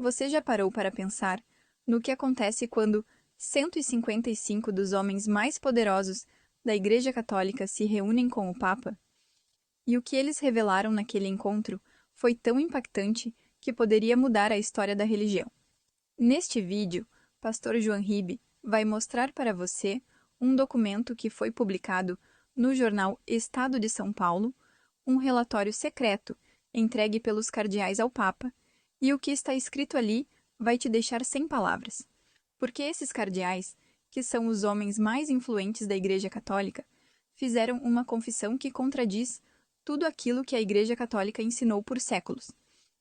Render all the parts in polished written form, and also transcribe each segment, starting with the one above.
Você já parou para pensar no que acontece quando 155 dos homens mais poderosos da Igreja Católica se reúnem com o Papa? E o que eles revelaram naquele encontro foi tão impactante que poderia mudar a história da religião. Neste vídeo, Pastor João Ribe vai mostrar para você um documento que foi publicado no jornal Estado de São Paulo, um relatório secreto entregue pelos cardeais ao Papa, e o que está escrito ali vai te deixar sem palavras. Porque esses cardeais, que são os homens mais influentes da Igreja Católica, fizeram uma confissão que contradiz tudo aquilo que a Igreja Católica ensinou por séculos.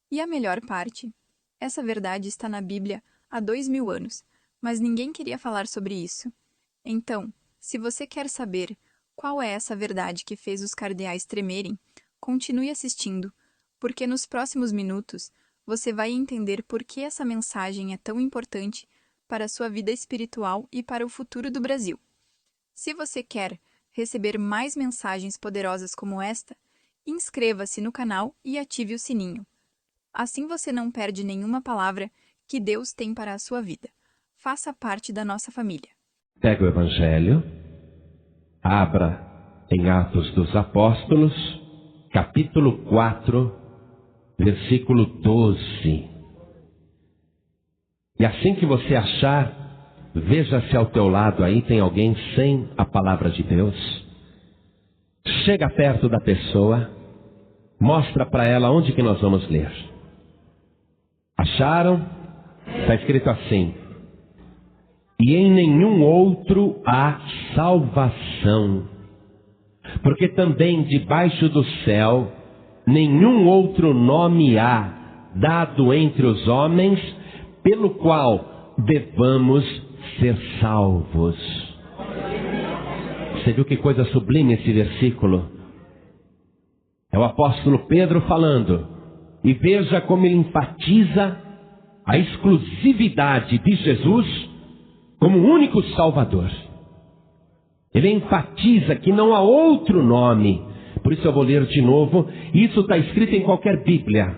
E a melhor parte, essa verdade está na Bíblia há 2000 anos, mas ninguém queria falar sobre isso. Então, se você quer saber qual é essa verdade que fez os cardeais tremerem, continue assistindo, porque nos próximos minutos você vai entender por que essa mensagem é tão importante para a sua vida espiritual e para o futuro do Brasil. Se você quer receber mais mensagens poderosas como esta, inscreva-se no canal e ative o sininho. Assim você não perde nenhuma palavra que Deus tem para a sua vida. Faça parte da nossa família. Pega o Evangelho, abra em Atos dos Apóstolos, capítulo 4, versículo 12. E assim que você achar, veja se ao teu lado aí tem alguém sem a palavra de Deus. Chega perto da pessoa, mostra para ela onde que nós vamos ler. Acharam? Está escrito assim: e em nenhum outro há salvação, porque também debaixo do céu nenhum outro nome há dado entre os homens pelo qual devamos ser salvos. Você viu que coisa sublime esse versículo? É o apóstolo Pedro falando, e veja como ele enfatiza a exclusividade de Jesus como o único Salvador. Ele enfatiza que não há outro nome. Por isso eu vou ler de novo. Isso está escrito em qualquer Bíblia.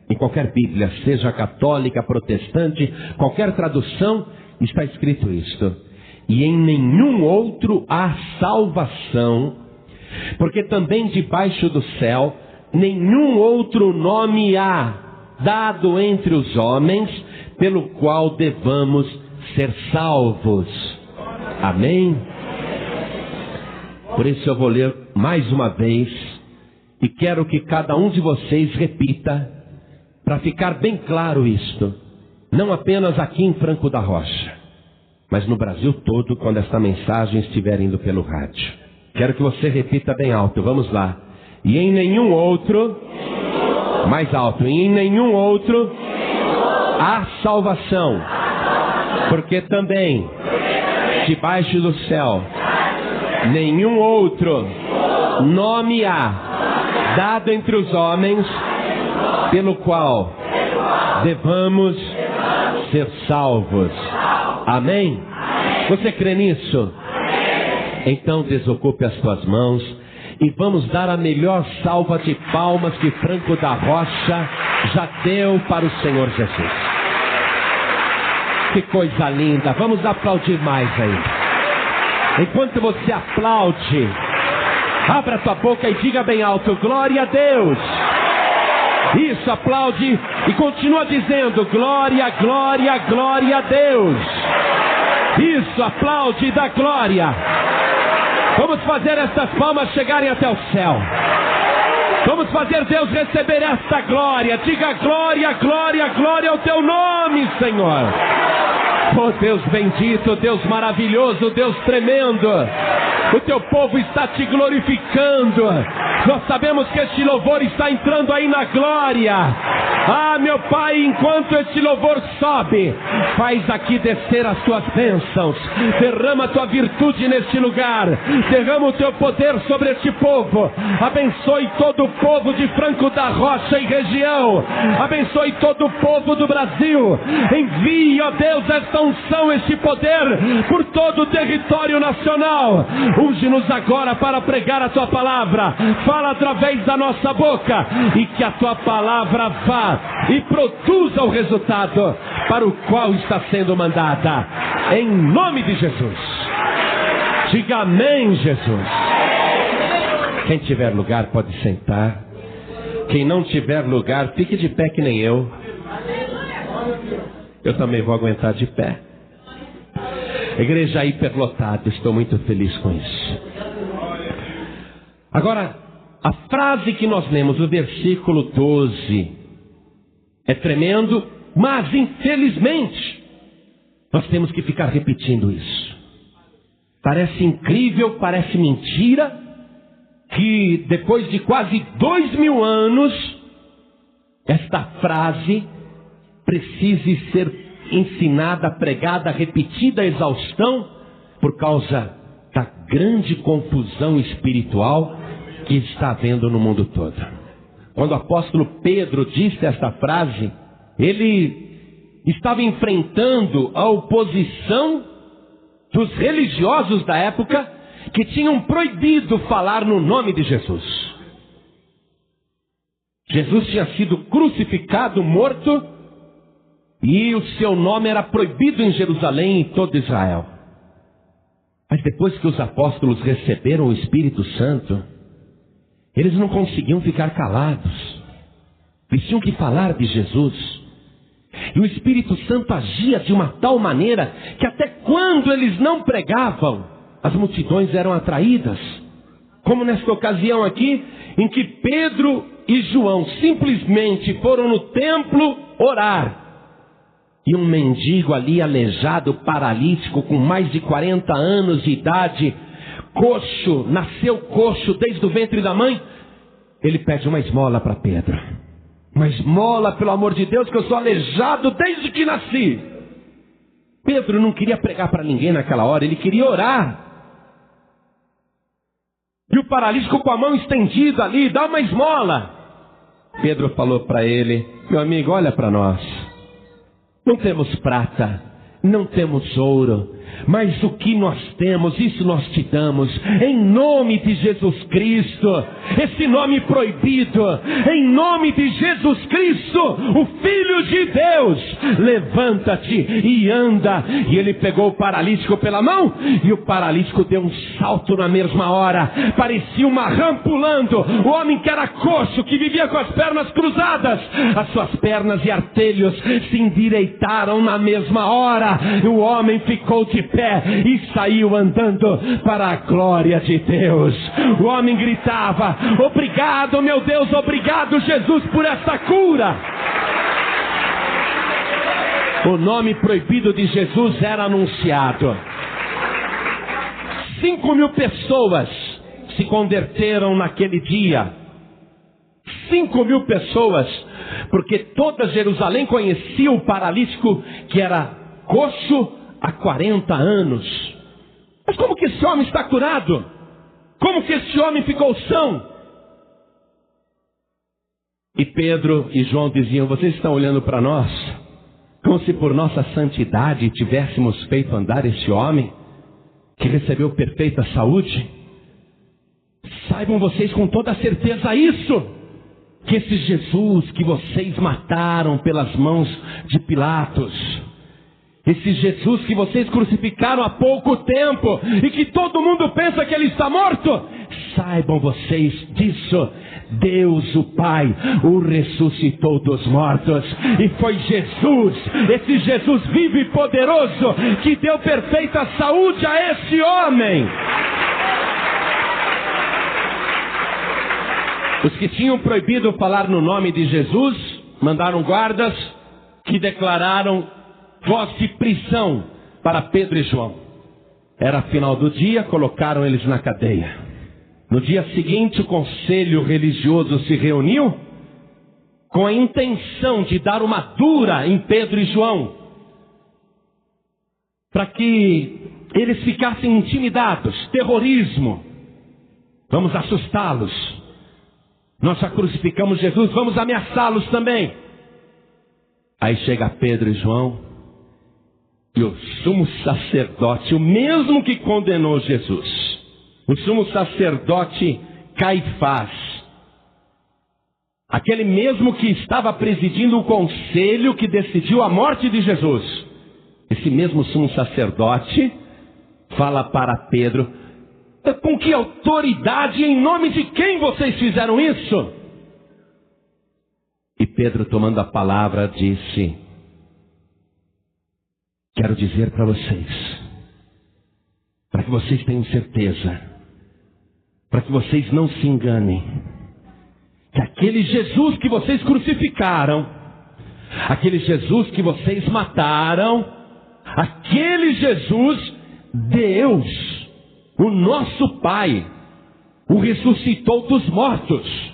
Em qualquer Bíblia, seja católica, protestante, qualquer tradução, está escrito isto. E em nenhum outro há salvação, porque também debaixo do céu nenhum outro nome há dado entre os homens pelo qual devamos ser salvos. Amém? Por isso eu vou ler mais uma vez e quero que cada um de vocês repita para ficar bem claro isto, não apenas aqui em Franco da Rocha, mas no Brasil todo, quando esta mensagem estiver indo pelo rádio. Quero que você repita bem alto, vamos lá. E em nenhum outro, mais alto, e em nenhum outro há salvação, porque também debaixo do céu nenhum outro nome há dado entre os homens pelo qual devamos ser salvos. Amém? Você crê nisso? Então desocupe as tuas mãos e vamos dar a melhor salva de palmas que Franco da Rocha já deu para o Senhor Jesus. Que coisa linda! Vamos aplaudir mais aí. Enquanto você aplaude, abra tua boca e diga bem alto: glória a Deus! Isso, aplaude e continua dizendo: glória, glória, glória a Deus. Isso, aplaude e dá glória. Vamos fazer essas palmas chegarem até o céu. Vamos fazer Deus receber esta glória. Diga glória, glória, glória ao teu nome, Senhor. Oh Deus bendito, Deus maravilhoso, Deus tremendo. O teu povo está te glorificando. Nós sabemos que este louvor está entrando aí na glória. Ah, meu Pai, enquanto este louvor sobe, faz aqui descer as tuas bênçãos. Derrama a tua virtude neste lugar. Derrama o teu poder sobre este povo. Abençoe todo o povo de Franco da Rocha e região. Abençoe todo o povo do Brasil. Envie, ó Deus, esta unção, este poder por todo o território nacional. Unge-nos agora para pregar a tua palavra. Fala através da nossa boca e que a tua palavra vá e produza o resultado para o qual está sendo mandada. Em nome de Jesus. Diga amém, Jesus. Quem tiver lugar pode sentar. Quem não tiver lugar, fique de pé que nem eu. Eu também vou aguentar de pé. Igreja hiperlotada, estou muito feliz com isso. Agora, a frase que nós lemos, o versículo 12, é tremendo, mas infelizmente, nós temos que ficar repetindo isso. Parece incrível, parece mentira, que depois de quase 2000 anos, esta frase precise ser ensinada, pregada, repetida a exaustão, por causa da grande confusão espiritual que está havendo no mundo todo. Quando o apóstolo Pedro disse esta frase, ele estava enfrentando a oposição dos religiosos da época, que tinham proibido falar no nome de Jesus. Jesus tinha sido crucificado, morto, e o seu nome era proibido em Jerusalém e em todo Israel. Mas depois que os apóstolos receberam o Espírito Santo, eles não conseguiam ficar calados. Eles tinham que falar de Jesus. E o Espírito Santo agia de uma tal maneira que até quando eles não pregavam, as multidões eram atraídas. Como nesta ocasião aqui, em que Pedro e João simplesmente foram no templo orar. E um mendigo ali, aleijado, paralítico, com mais de 40 anos de idade, coxo, nasceu coxo desde o ventre da mãe, ele pede uma esmola para Pedro. Uma esmola, pelo amor de Deus, que eu sou aleijado desde que nasci. Pedro não queria pregar para ninguém naquela hora, ele queria orar. E o paralítico com a mão estendida ali, dá uma esmola. Pedro falou para ele: meu amigo, olha para nós. Não temos prata, não temos ouro, mas o que nós temos, isso nós te damos, em nome de Jesus Cristo, esse nome proibido, em nome de Jesus Cristo, o Filho de Deus, levanta-te e anda. E ele pegou o paralítico pela mão, e o paralítico deu um salto na mesma hora, parecia uma rã pulando. O homem que era coxo, que vivia com as pernas cruzadas, as suas pernas e artelhos se endireitaram na mesma hora, e o homem ficou de pé e saiu andando para a glória de Deus. O homem gritava: obrigado, meu Deus, obrigado, Jesus, por essa cura. O nome proibido de Jesus era anunciado. 5.000 pessoas se converteram naquele dia. 5.000 pessoas, porque toda Jerusalém conhecia o paralítico que era coxo há 40 anos. Mas como que esse homem está curado? Como que esse homem ficou são? E Pedro e João diziam: vocês estão olhando para nós como se por nossa santidade tivéssemos feito andar esse homem que recebeu perfeita saúde? Saibam vocês com toda certeza isso, que esse Jesus que vocês mataram pelas mãos de Pilatos, esse Jesus que vocês crucificaram há pouco tempo e que todo mundo pensa que ele está morto, saibam vocês disso, Deus o Pai o ressuscitou dos mortos. E foi Jesus, esse Jesus vivo e poderoso, que deu perfeita saúde a esse homem. Os que tinham proibido falar no nome de Jesus mandaram guardas que declararam voz de prisão para Pedro e João. Era final do dia, colocaram eles na cadeia. No dia seguinte, o conselho religioso se reuniu com a intenção de dar uma dura em Pedro e João, para que eles ficassem intimidados. Terrorismo, vamos assustá-los. Nós já crucificamos Jesus, vamos ameaçá-los também. Aí chega Pedro e João, e o sumo sacerdote, o mesmo que condenou Jesus, o sumo sacerdote Caifás, aquele mesmo que estava presidindo o conselho que decidiu a morte de Jesus, esse mesmo sumo sacerdote fala para Pedro: com que autoridade, em nome de quem vocês fizeram isso? E Pedro, tomando a palavra, disse: quero dizer para vocês, para que vocês tenham certeza, para que vocês não se enganem, que aquele Jesus que vocês crucificaram, aquele Jesus que vocês mataram, aquele Jesus, Deus, o nosso Pai, o ressuscitou dos mortos.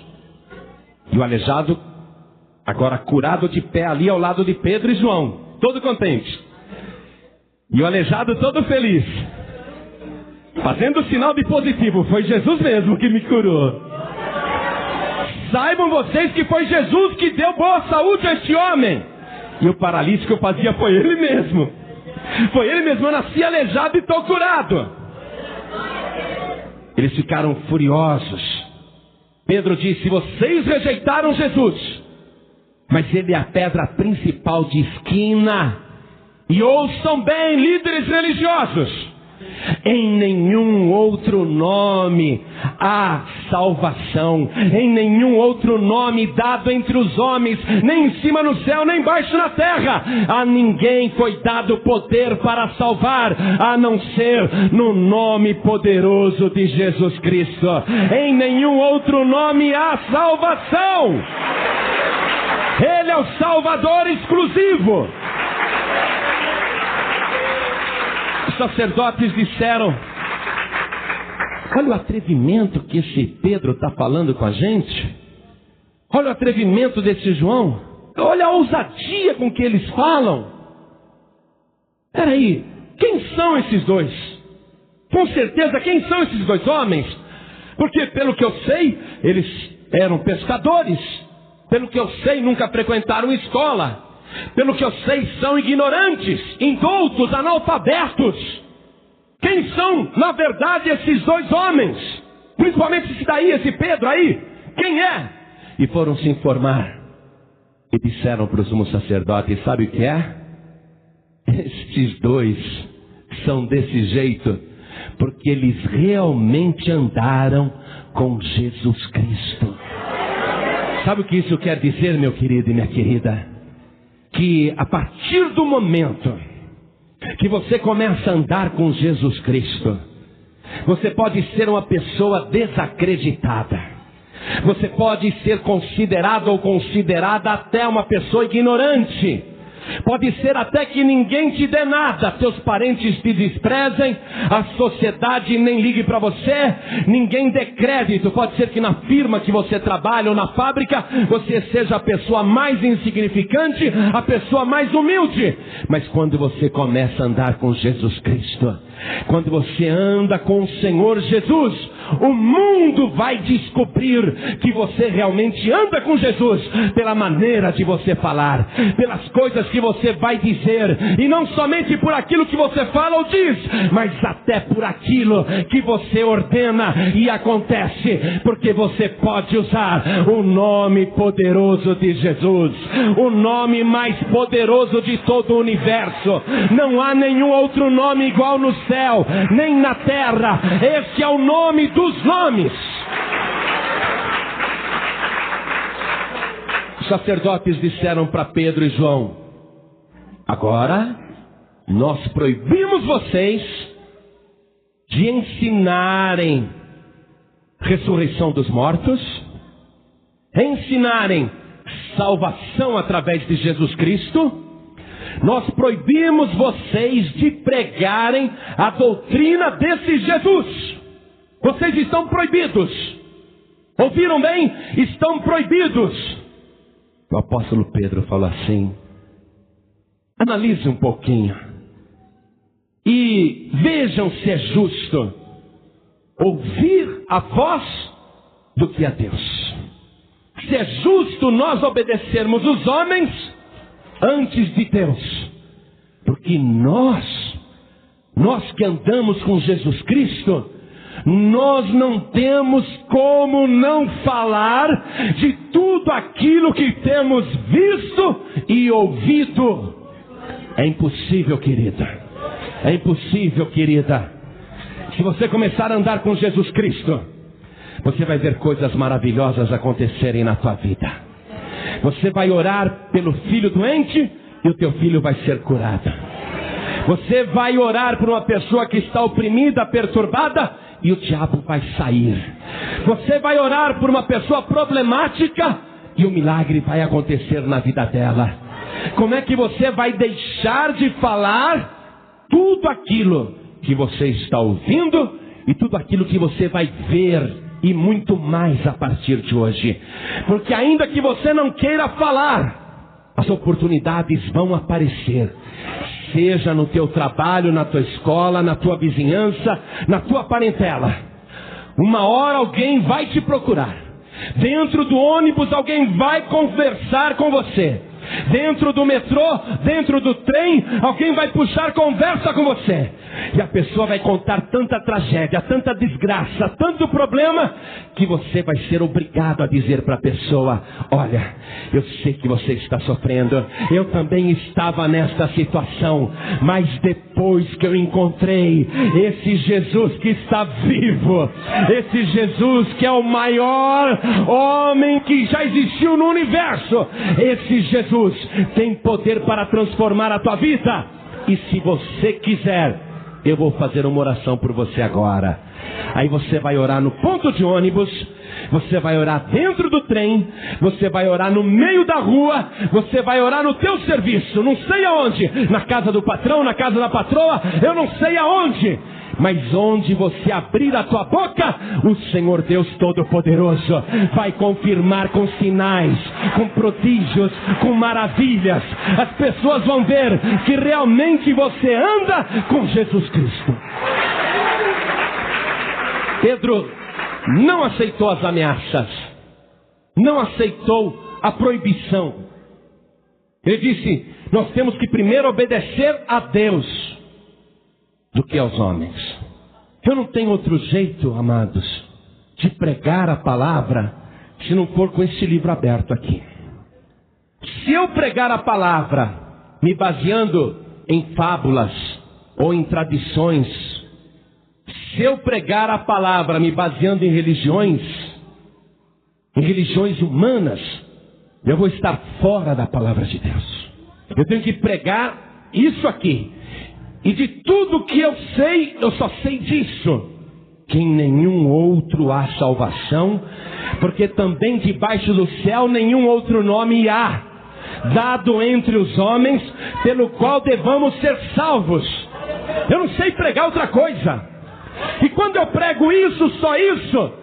E o aleijado, agora curado de pé ali ao lado de Pedro e João, todo contente. E o aleijado todo feliz, fazendo o sinal de positivo: foi Jesus mesmo que me curou. Saibam vocês que foi Jesus que deu boa saúde a este homem. E o paralítico eu fazia, foi ele mesmo. Foi ele mesmo, eu nasci aleijado e estou curado. Eles ficaram furiosos. Pedro disse: vocês rejeitaram Jesus, mas ele é a pedra principal de esquina. E ouçam bem, líderes religiosos: em nenhum outro nome há salvação, em nenhum outro nome dado entre os homens, nem em cima no céu, nem embaixo na terra, a ninguém foi dado poder para salvar, a não ser no nome poderoso de Jesus Cristo. Em nenhum outro nome há salvação. Ele é o Salvador exclusivo. Os sacerdotes disseram: olha o atrevimento que esse Pedro está falando com a gente. Olha o atrevimento desse João. Olha a ousadia com que eles falam. Peraí, quem são esses dois? Com certeza, quem são esses dois homens? Porque pelo que eu sei, eles eram pescadores. Pelo que eu sei, nunca frequentaram escola. Pelo que eu sei, são ignorantes, indoutos, analfabetos. Quem são, na verdade, esses dois homens? Principalmente esse daí, esse Pedro aí. Quem é? E foram se informar. E disseram para o sumo sacerdote: sabe o que é? Estes dois são desse jeito porque eles realmente andaram com Jesus Cristo. Sabe o que isso quer dizer, meu querido e minha querida? Que a partir do momento que você começa a andar com Jesus Cristo, você pode ser uma pessoa desacreditada. Você pode ser considerado ou considerada até uma pessoa ignorante. Pode ser até que ninguém te dê nada, teus parentes te desprezem, a sociedade nem ligue para você, ninguém dê crédito. Pode ser que na firma que você trabalha ou na fábrica, você seja a pessoa mais insignificante, a pessoa mais humilde. Mas quando você começa a andar com Jesus Cristo, quando você anda com o Senhor Jesus, o mundo vai descobrir que você realmente anda com Jesus pela maneira de você falar, pelas coisas que você vai dizer, e não somente por aquilo que você fala ou diz, mas até por aquilo que você ordena e acontece, porque você pode usar o nome poderoso de Jesus, o nome mais poderoso de todo o universo. Não há nenhum outro nome igual no céu, nem na terra. Esse é o nome dos nomes. Os sacerdotes disseram para Pedro e João: agora nós proibimos vocês de ensinarem ressurreição dos mortos, ensinarem salvação através de Jesus Cristo. Nós proibimos vocês de pregarem a doutrina desse Jesus. Vocês estão proibidos. Ouviram bem? Estão proibidos. O apóstolo Pedro falou assim: analise um pouquinho e vejam se é justo ouvir a voz do que a Deus. Se é justo nós obedecermos os homens antes de Deus, porque nós que andamos com Jesus Cristo, nós não temos como não falar de tudo aquilo que temos visto e ouvido. É impossível, querida. É impossível, querida. Se você começar a andar com Jesus Cristo, você vai ver coisas maravilhosas acontecerem na tua vida. Você vai orar pelo filho doente e o teu filho vai ser curado. Você vai orar por uma pessoa que está oprimida, perturbada, e o diabo vai sair. Você vai orar por uma pessoa problemática e o milagre vai acontecer na vida dela. Como é que você vai deixar de falar tudo aquilo que você está ouvindo e tudo aquilo que você vai ver e muito mais a partir de hoje? Porque ainda que você não queira falar, as oportunidades vão aparecer. Seja no teu trabalho, na tua escola, na tua vizinhança, na tua parentela. Uma hora alguém vai te procurar. Dentro do ônibus alguém vai conversar com você. Dentro do metrô, dentro do trem, alguém vai puxar conversa com você. E a pessoa vai contar tanta tragédia, tanta desgraça, tanto problema, que você vai ser obrigado a dizer para a pessoa: olha, eu sei que você está sofrendo, eu também estava nesta situação, mas depois que eu encontrei esse Jesus que está vivo, esse Jesus que é o maior homem que já existiu no universo, esse Jesus tem poder para transformar a tua vida. E se você quiser, eu vou fazer uma oração por você agora. Aí você vai orar no ponto de ônibus, você vai orar dentro do trem, você vai orar no meio da rua, você vai orar no teu serviço, não sei aonde, na casa do patrão, na casa da patroa, eu não sei aonde. Mas onde você abrir a tua boca, o Senhor Deus Todo-Poderoso vai confirmar com sinais, com prodígios, com maravilhas. As pessoas vão ver que realmente você anda com Jesus Cristo. Pedro não aceitou as ameaças, não aceitou a proibição. Ele disse: nós temos que primeiro obedecer a Deus do que aos homens. Eu não tenho outro jeito, amados, de pregar a palavra se não for com esse livro aberto aqui. Se eu pregar a palavra me baseando em fábulas ou em tradições, se eu pregar a palavra me baseando em religiões humanas, eu vou estar fora da palavra de Deus. Eu tenho que pregar isso aqui. E de tudo que eu sei, eu só sei disso: que em nenhum outro há salvação, porque também debaixo do céu nenhum outro nome há, dado entre os homens, pelo qual devamos ser salvos. Eu não sei pregar outra coisa. E quando eu prego isso, só isso,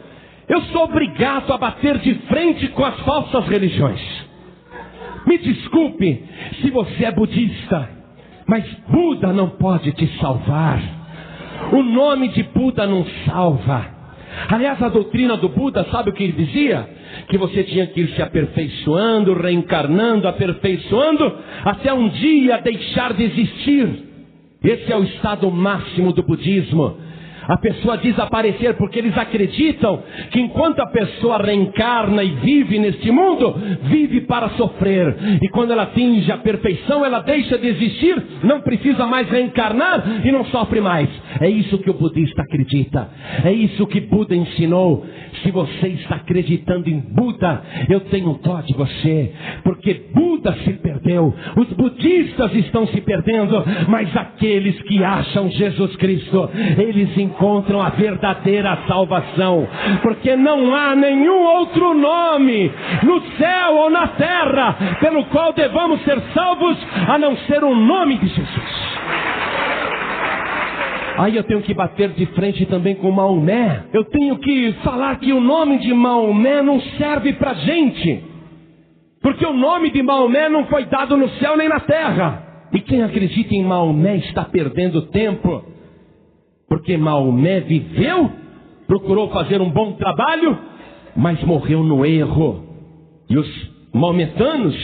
eu sou obrigado a bater de frente com as falsas religiões. Me desculpe se você é budista, mas Buda não pode te salvar. O nome de Buda não salva. Aliás, a doutrina do Buda, sabe o que ele dizia? Que você tinha que ir se aperfeiçoando, reencarnando, aperfeiçoando, até um dia deixar de existir. Esse é o estado máximo do budismo. A pessoa desaparecer, porque eles acreditam que enquanto a pessoa reencarna e vive neste mundo, vive para sofrer. E quando ela atinge a perfeição, ela deixa de existir, não precisa mais reencarnar e não sofre mais. É isso que o budista acredita. É isso que Buda ensinou. Se você está acreditando em Buda, eu tenho dó de você, porque Buda se perdeu, os budistas estão se perdendo, mas aqueles que acham Jesus Cristo, eles encontram a verdadeira salvação, porque não há nenhum outro nome no céu ou na terra pelo qual devamos ser salvos, a não ser o nome de Jesus. Aí eu tenho que bater de frente também com Maomé. Eu tenho que falar que o nome de Maomé não serve pra gente, porque o nome de Maomé não foi dado no céu nem na terra. E quem acredita em Maomé está perdendo tempo, porque Maomé viveu, procurou fazer um bom trabalho, mas morreu no erro. E os maometanos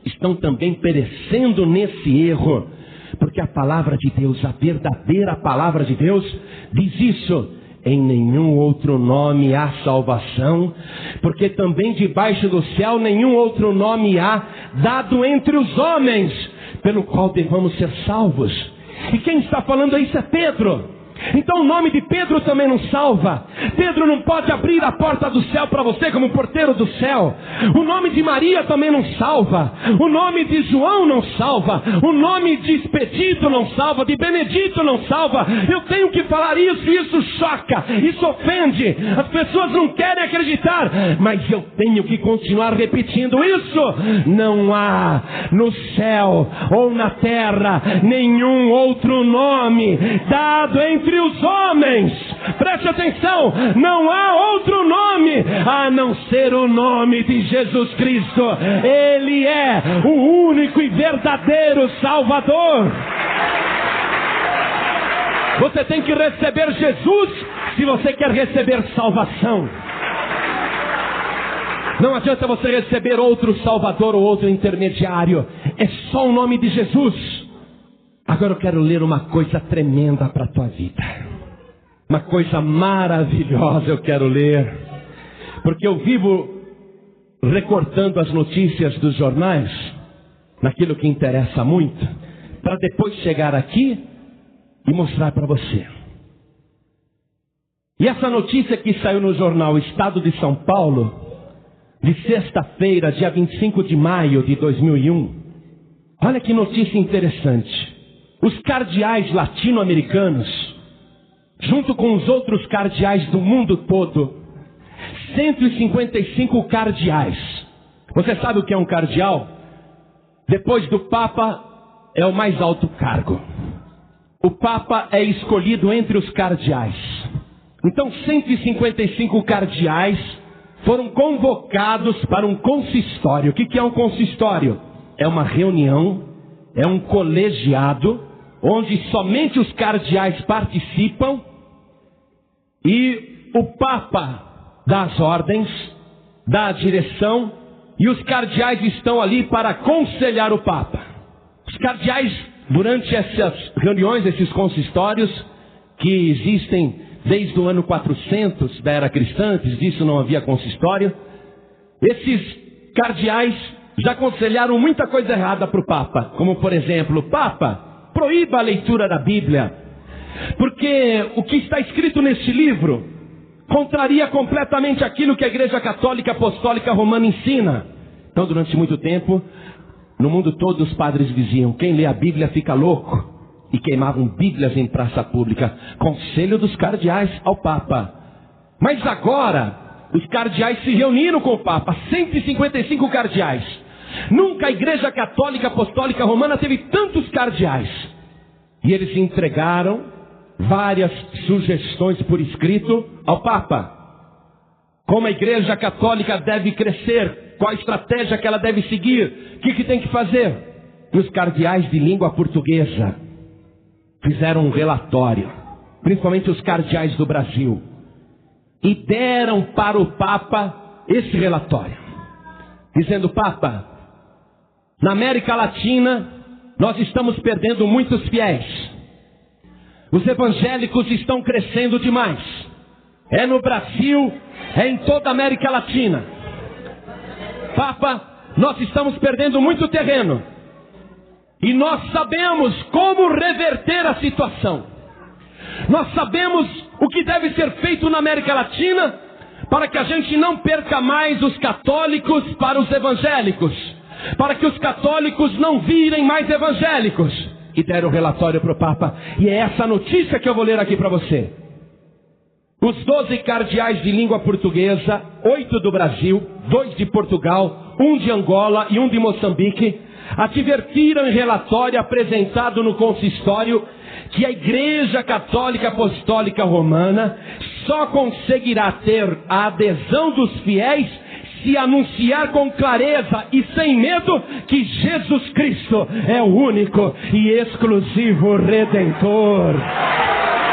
estão também perecendo nesse erro, porque a palavra de Deus, a verdadeira palavra de Deus, diz isso: em nenhum outro nome há salvação, porque também debaixo do céu nenhum outro nome há dado entre os homens, pelo qual devamos ser salvos. E quem está falando isso é Pedro. Então o nome de Pedro também não salva. Pedro não pode abrir a porta do céu para você como porteiro do céu. O nome de Maria também não salva. O nome de João não salva. O nome de Expedito não salva. De Benedito não salva. Eu tenho que falar isso, e isso choca, isso ofende. As pessoas não querem acreditar, mas eu tenho que continuar repetindo isso. Não há no céu ou na terra nenhum outro nome dado entre os homens. Preste atenção, não há outro nome a não ser o nome de Jesus Cristo. Ele é o único e verdadeiro Salvador. Você tem que receber Jesus se você quer receber salvação. Não adianta você receber outro Salvador ou outro intermediário. É só o nome de Jesus. Agora eu quero ler uma coisa tremenda para a tua vida. Uma coisa maravilhosa eu quero ler. Porque eu vivo recortando as notícias dos jornais, naquilo que interessa muito, para depois chegar aqui e mostrar para você. E essa notícia que saiu no jornal Estado de São Paulo, de sexta-feira, dia 25 de maio de 2001. Olha que notícia interessante. Os cardeais latino-americanos, junto com os outros cardeais do mundo todo, 155 cardeais. Você sabe o que é um cardeal? Depois do Papa, é o mais alto cargo. O Papa é escolhido entre os cardeais. Então 155 cardeais foram convocados para um consistório. O que é um consistório? É uma reunião, é um colegiado, onde somente os cardeais participam, e o Papa dá as ordens, dá a direção, e os cardeais estão ali para aconselhar o Papa. Os cardeais, durante essas reuniões, esses consistórios, que existem desde o ano 400 da era cristã, antes disso não havia consistório, esses cardeais já aconselharam muita coisa errada para o Papa, como por exemplo, Papa, proíba a leitura da Bíblia, porque o que está escrito neste livro contraria completamente aquilo que a Igreja Católica Apostólica Romana ensina. Então, durante muito tempo, no mundo todo os padres diziam: quem lê a Bíblia fica louco, e queimavam Bíblias em praça pública. Conselho dos cardeais ao Papa. Mas agora, os cardeais se reuniram com o Papa, 155 cardeais. Nunca a Igreja Católica Apostólica Romana teve tantos cardeais. E eles entregaram várias sugestões por escrito ao Papa. Como a Igreja Católica deve crescer, qual a estratégia que ela deve seguir, o que tem que fazer. E os cardeais de língua portuguesa fizeram um relatório, principalmente os cardeais do Brasil, e deram para o Papa esse relatório, dizendo: Papa, na América Latina nós estamos perdendo muitos fiéis, os evangélicos estão crescendo demais, é no Brasil, é em toda a América Latina. Papa, nós estamos perdendo muito terreno, e nós sabemos como reverter a situação. Nós sabemos o que deve ser feito na América Latina para que a gente não perca mais os católicos para os evangélicos, para que os católicos não virem mais evangélicos. E deram o relatório para o Papa. E é essa notícia que eu vou ler aqui para você. Os 12 cardeais de língua portuguesa, 8 do Brasil, 2 de Portugal, 1 de Angola e 1 de Moçambique, advertiram em relatório apresentado no consistório que a Igreja Católica Apostólica Romana só conseguirá ter a adesão dos fiéis se anunciar com clareza e sem medo que Jesus Cristo é o único e exclusivo Redentor.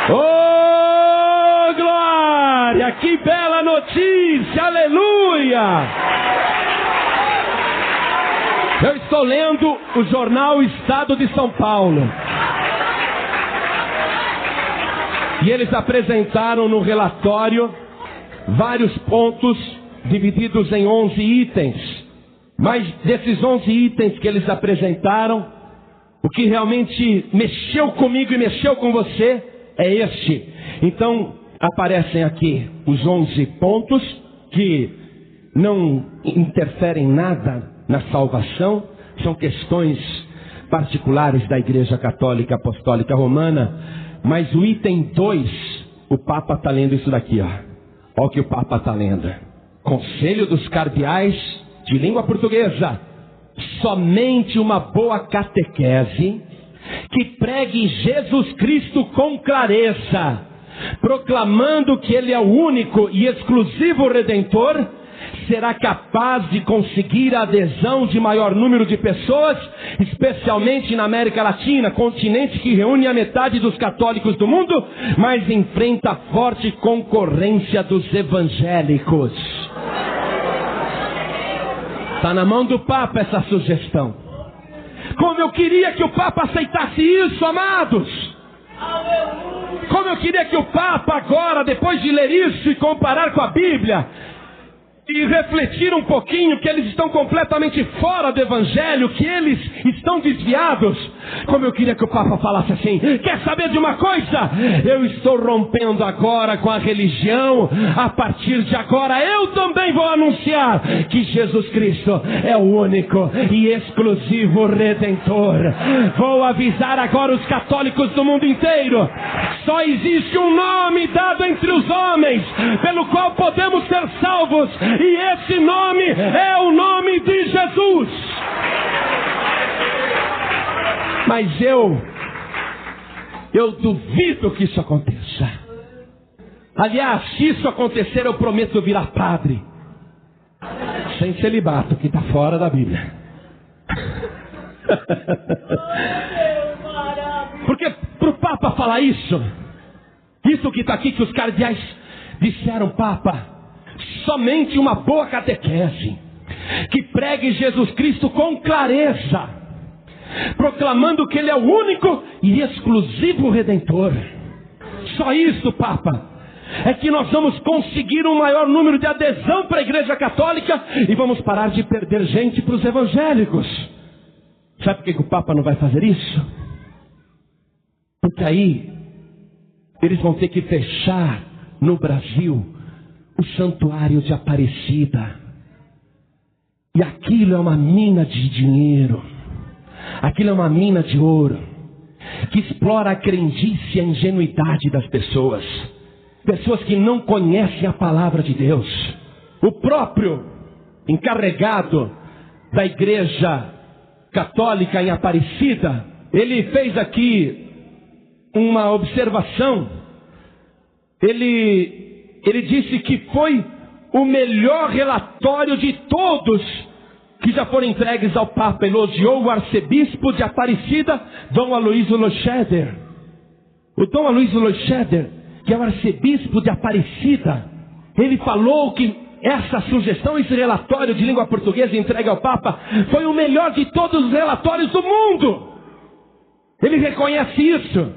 Oh, glória! Que bela notícia! Aleluia! Eu estou lendo o jornal Estado de São Paulo. E eles apresentaram no relatório vários pontos divididos em 11 itens. Mas desses 11 itens que eles apresentaram, o que realmente mexeu comigo e mexeu com você é este. Então, aparecem aqui os 11 pontos que não interferem nada na salvação. São questões particulares da Igreja Católica Apostólica Romana. Mas o item 2, o Papa está lendo isso daqui, ó. Olha o que o Papa está lendo. Conselho dos Cardeais de Língua Portuguesa. Somente uma boa catequese que pregue Jesus Cristo com clareza, proclamando que Ele é o único e exclusivo Redentor, será capaz de conseguir a adesão de maior número de pessoas, especialmente na América Latina, continente que reúne a metade dos católicos do mundo, mas enfrenta forte concorrência dos evangélicos. Está na mão do Papa essa sugestão. Como eu queria que o Papa aceitasse isso, amados! Como eu queria que o Papa agora, depois de ler isso e comparar com a Bíblia, e refletir um pouquinho que eles estão completamente fora do Evangelho, que eles estão desviados. Como eu queria que o Papa falasse assim: quer saber de uma coisa? Eu estou rompendo agora com a religião. A partir de agora eu também vou anunciar que Jesus Cristo é o único e exclusivo Redentor. Vou avisar agora os católicos do mundo inteiro: só existe um nome dado entre os homens pelo qual podemos ser salvos, e esse nome é o nome de Jesus. Mas eu duvido que isso aconteça. Aliás, se isso acontecer, eu prometo virar padre sem celibato, que está fora da Bíblia. Porque para o Papa falar isso que está aqui, que os cardeais disseram: Papa, somente uma boa catequese que pregue Jesus Cristo com clareza, proclamando que Ele é o único e exclusivo Redentor. Só isso, Papa, é que nós vamos conseguir um maior número de adesão para a Igreja Católica e vamos parar de perder gente para os evangélicos. Sabe por que o Papa não vai fazer isso? Porque aí eles vão ter que fechar no Brasil o santuário de Aparecida. E aquilo é uma mina de dinheiro. Aquilo é uma mina de ouro que explora a crendice e a ingenuidade das pessoas. Pessoas que não conhecem a palavra de Deus. O próprio encarregado da Igreja Católica em Aparecida, ele fez aqui uma observação. Ele disse que foi o melhor relatório de todos que já foram entregues ao Papa. Elogiou o arcebispo de Aparecida, Dom Aloysio Loscheder. O Dom Aloysio Loscheder, que é o arcebispo de Aparecida, ele falou que essa sugestão, esse relatório de língua portuguesa entregue ao Papa, foi o melhor de todos os relatórios do mundo. Ele reconhece isso.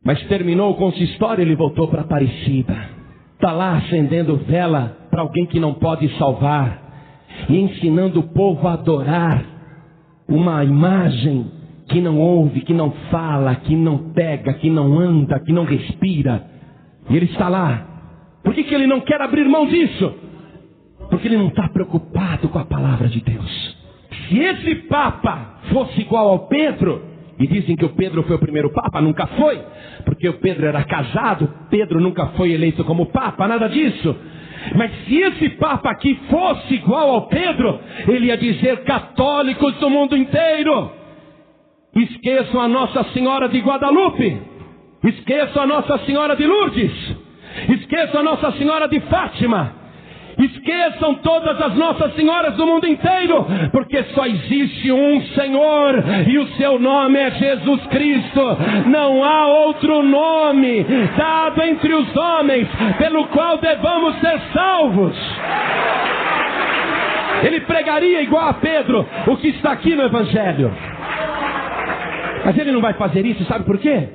Mas terminou o consistório, ele voltou para Aparecida. Está lá acendendo vela para alguém que não pode salvar, e ensinando o povo a adorar uma imagem que não ouve, que não fala, que não pega, que não anda, que não respira. E ele está lá. Por que ele não quer abrir mão disso? Porque ele não está preocupado com a palavra de Deus. Se esse Papa fosse igual ao Pedro, e dizem que o Pedro foi o primeiro Papa, nunca foi, porque o Pedro era casado, Pedro nunca foi eleito como Papa, nada disso. Mas se esse Papa aqui fosse igual ao Pedro, ele ia dizer: católicos do mundo inteiro, esqueçam a Nossa Senhora de Guadalupe, esqueçam a Nossa Senhora de Lourdes, esqueçam a Nossa Senhora de Fátima, esqueçam todas as Nossas Senhoras do mundo inteiro, porque só existe um Senhor e o seu nome é Jesus Cristo. Não há outro nome dado entre os homens pelo qual devamos ser salvos. Ele pregaria igual a Pedro o que está aqui no Evangelho. Mas ele não vai fazer isso, sabe por quê?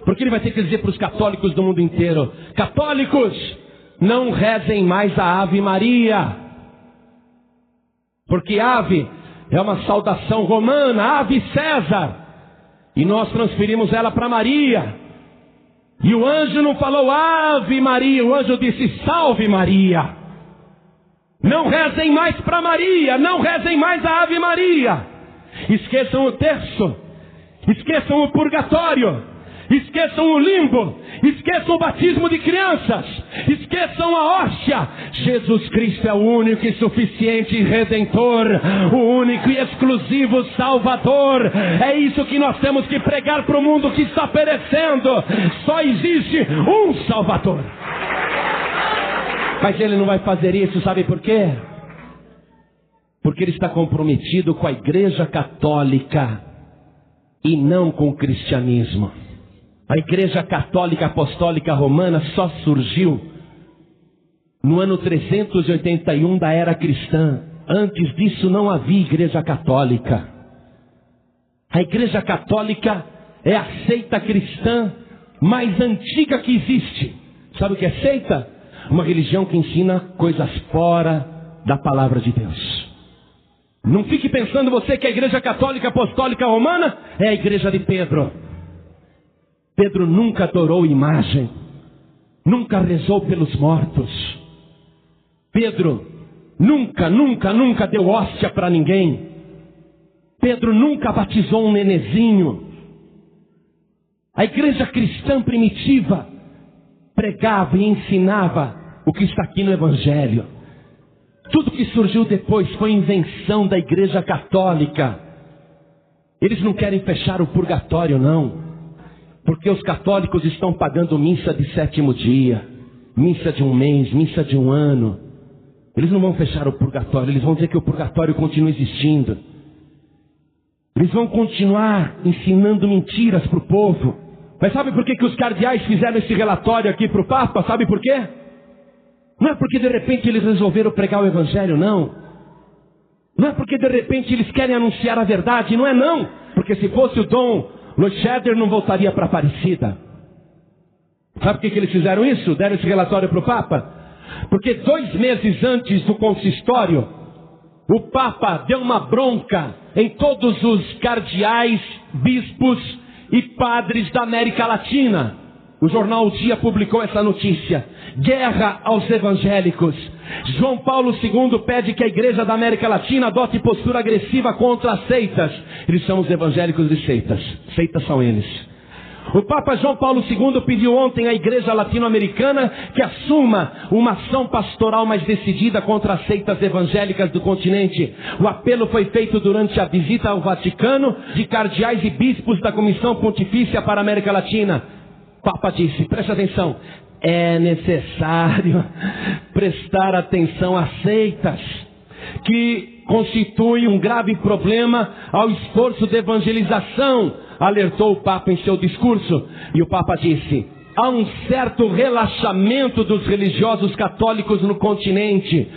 Porque ele vai ter que dizer para os católicos do mundo inteiro: católicos, não rezem mais a Ave Maria. Porque ave é uma saudação romana, Ave César. E nós transferimos ela para Maria. E o anjo não falou Ave Maria, o anjo disse Salve Maria. Não rezem mais para Maria, não rezem mais a Ave Maria. Esqueçam o terço, esqueçam o purgatório, esqueçam o limbo, esqueçam o batismo de crianças, esqueçam a hóstia. Jesus Cristo é o único e suficiente Redentor, o único e exclusivo Salvador. É isso que nós temos que pregar para o mundo que está perecendo. Só existe um Salvador. Mas ele não vai fazer isso, sabe por quê? Porque ele está comprometido com a Igreja Católica e não com o cristianismo. A Igreja Católica Apostólica Romana só surgiu no ano 381 da era cristã. Antes disso não havia Igreja Católica. A Igreja Católica é a seita cristã mais antiga que existe. Sabe o que é seita? Uma religião que ensina coisas fora da palavra de Deus. Não fique pensando você que a Igreja Católica Apostólica Romana é a igreja de Pedro. Pedro nunca adorou imagem, nunca rezou pelos mortos. Pedro nunca deu hóstia para ninguém. Pedro nunca batizou um nenezinho. A igreja cristã primitiva pregava e ensinava o que está aqui no Evangelho. Tudo que surgiu depois foi invenção da Igreja Católica. Eles não querem fechar o purgatório, não. Porque os católicos estão pagando missa de 7º dia, missa de um mês, missa de um ano. Eles não vão fechar o purgatório, eles vão dizer que o purgatório continua existindo. Eles vão continuar ensinando mentiras para o povo. Mas sabe por que os cardeais fizeram esse relatório aqui para o Papa? Sabe por quê? Não é porque de repente eles resolveram pregar o Evangelho, não. Não é porque de repente eles querem anunciar a verdade, não é não. Porque se fosse o Dom Locheder não voltaria para Aparecida. Sabe por que eles fizeram isso? Deram esse relatório para o Papa? Porque 2 meses antes do consistório, o Papa deu uma bronca em todos os cardeais, bispos e padres da América Latina. O jornal O Dia publicou essa notícia: guerra aos evangélicos. João Paulo II pede que a igreja da América Latina adote postura agressiva contra as seitas. Eles são os evangélicos de seitas. Seitas são eles. O Papa João Paulo II pediu ontem à igreja latino-americana que assuma uma ação pastoral mais decidida contra as seitas evangélicas do continente. O apelo foi feito durante a visita ao Vaticano de cardeais e bispos da Comissão Pontifícia para a América Latina. O Papa disse, preste atenção, é necessário prestar atenção às seitas, que constituem um grave problema ao esforço de evangelização, alertou o Papa em seu discurso. E o Papa disse, há um certo relaxamento dos religiosos católicos no continente,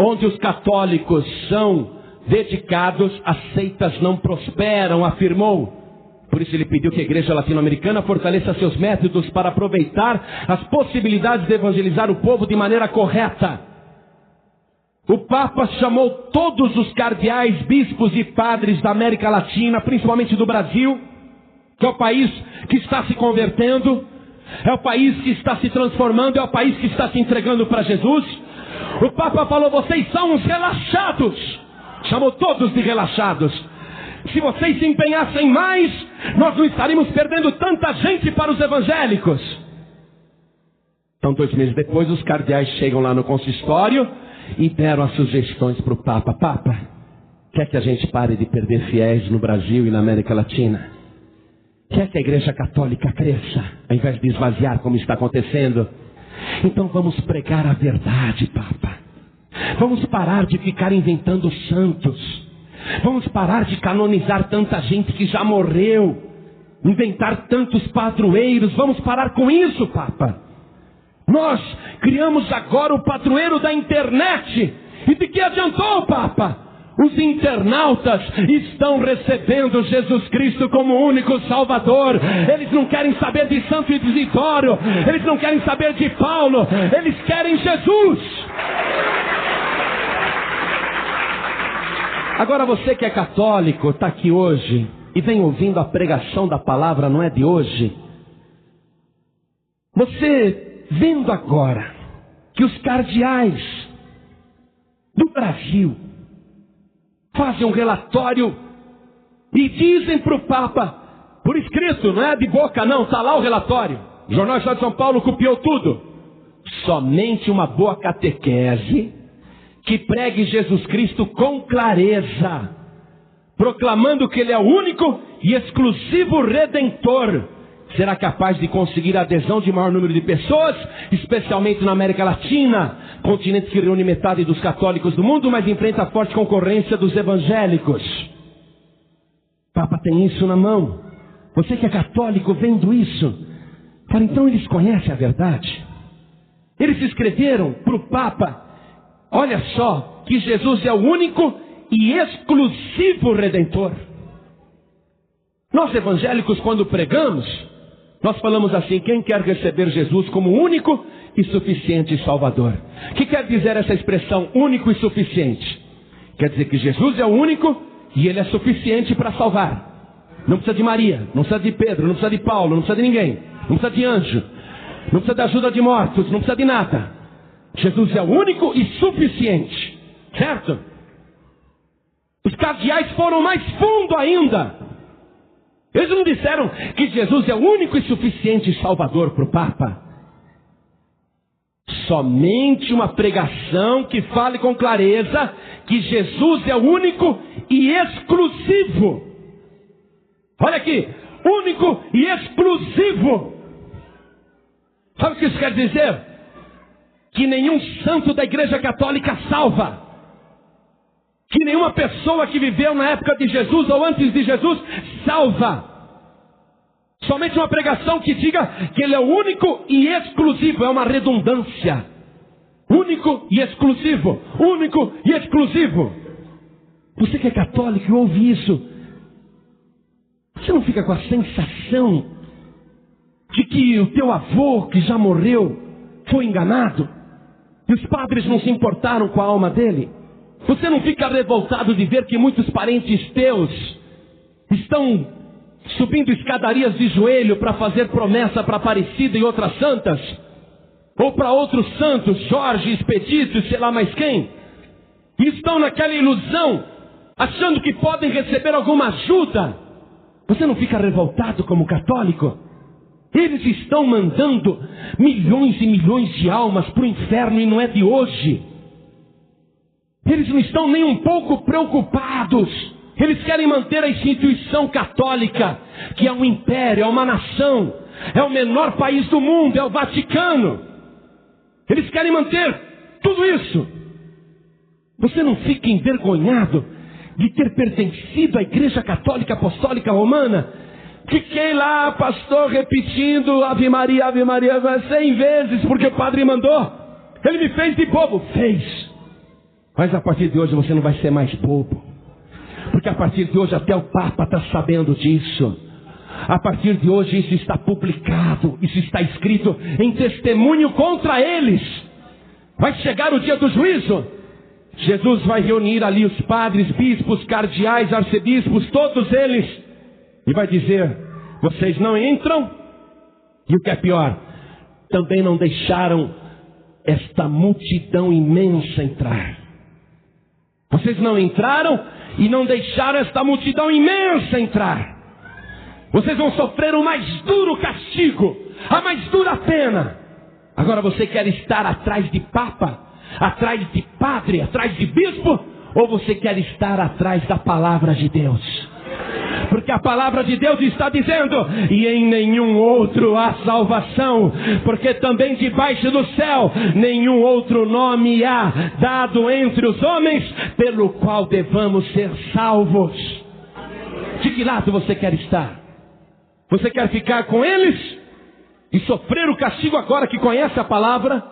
onde os católicos são dedicados, as seitas não prosperam, afirmou. Por isso ele pediu que a igreja latino-americana fortaleça seus métodos para aproveitar as possibilidades de evangelizar o povo de maneira correta. O Papa chamou todos os cardeais, bispos e padres da América Latina, principalmente do Brasil, que é o país que está se convertendo, é o país que está se transformando, é o país que está se entregando para Jesus. O Papa falou, vocês são os relaxados. Chamou todos de relaxados. Se vocês se empenhassem mais, nós não estaríamos perdendo tanta gente para os evangélicos. Então 2 meses depois, os cardeais chegam lá no consistório e deram as sugestões para o Papa. Papa, quer que a gente pare de perder fiéis no Brasil e na América Latina? Quer que a igreja católica cresça, ao invés de esvaziar como está acontecendo? Então vamos pregar a verdade, Papa. Vamos parar de ficar inventando santos. Vamos parar de canonizar tanta gente que já morreu. Inventar tantos padroeiros. Vamos parar com isso, Papa. Nós criamos agora o padroeiro da internet. E de que adiantou, Papa? Os internautas estão recebendo Jesus Cristo como único Salvador. Eles não querem saber de Santo Isidoro, eles não querem saber de Paulo, eles querem Jesus. Agora você que é católico, está aqui hoje e vem ouvindo a pregação da palavra, não é de hoje. Você vendo agora que os cardeais do Brasil fazem um relatório e dizem para o Papa, por escrito, não é de boca não, está lá o relatório. O Jornal Estado de São Paulo copiou tudo. Somente uma boa catequese que pregue Jesus Cristo com clareza, proclamando que Ele é o único e exclusivo Redentor, será capaz de conseguir a adesão de maior número de pessoas, especialmente na América Latina, continente que reúne metade dos católicos do mundo, mas enfrenta a forte concorrência dos evangélicos. O Papa tem isso na mão. Você que é católico vendo isso, fala, então eles conhecem a verdade. Eles escreveram para o Papa, olha só, que Jesus é o único e exclusivo Redentor. Nós evangélicos, quando pregamos, nós falamos assim, quem quer receber Jesus como único e suficiente Salvador? O que quer dizer essa expressão, único e suficiente? Quer dizer que Jesus é o único e Ele é suficiente para salvar. Não precisa de Maria, não precisa de Pedro, não precisa de Paulo, não precisa de ninguém. Não precisa de anjo, não precisa de ajuda de mortos, não precisa de nada. Jesus é o único e suficiente, certo? Os cardeais foram mais fundo ainda. Eles não disseram que Jesus é o único e suficiente Salvador para o Papa. Somente uma pregação que fale com clareza que Jesus é o único e exclusivo. Olha aqui, único e exclusivo. Sabe o que isso quer dizer? Que nenhum santo da Igreja Católica salva. Que nenhuma pessoa que viveu na época de Jesus ou antes de Jesus salva. Somente uma pregação que diga que Ele é o único e exclusivo. É uma redundância. Único e exclusivo. Único e exclusivo. Você que é católico e ouve isso, você não fica com a sensação de que o teu avô que já morreu foi enganado? E os padres não se importaram com a alma dele? Você não fica revoltado de ver que muitos parentes teus estão subindo escadarias de joelho para fazer promessa para Aparecida e outras santas? Ou para outros santos, Jorge, Expedito e sei lá mais quem? E estão naquela ilusão, achando que podem receber alguma ajuda. Você não fica revoltado como católico? Eles estão mandando milhões e milhões de almas para o inferno e não é de hoje. Eles não estão nem um pouco preocupados. Eles querem manter a instituição católica, que é um império, é uma nação, é o menor país do mundo, é o Vaticano. Eles querem manter tudo isso. Você não fica envergonhado de ter pertencido à Igreja Católica Apostólica Romana? Fiquei lá, pastor, repetindo Ave Maria, 100 vezes, porque o padre mandou. Ele me fez de bobo. Fez. Mas a partir de hoje você não vai ser mais bobo. Porque a partir de hoje até o Papa está sabendo disso. A partir de hoje isso está publicado, isso está escrito em testemunho contra eles. Vai chegar o dia do juízo. Jesus vai reunir ali os padres, bispos, cardeais, arcebispos, todos eles. E vai dizer, vocês não entram? E o que é pior, também não deixaram esta multidão imensa entrar. Vocês não entraram e não deixaram esta multidão imensa entrar. Vocês vão sofrer o mais duro castigo, a mais dura pena. Agora você quer estar atrás de papa, atrás de padre, atrás de bispo? Ou você quer estar atrás da palavra de Deus? Porque a palavra de Deus está dizendo, e em nenhum outro há salvação, porque também debaixo do céu nenhum outro nome há dado entre os homens, pelo qual devamos ser salvos. De que lado você quer estar? Você quer ficar com eles e sofrer o castigo agora que conhece a palavra?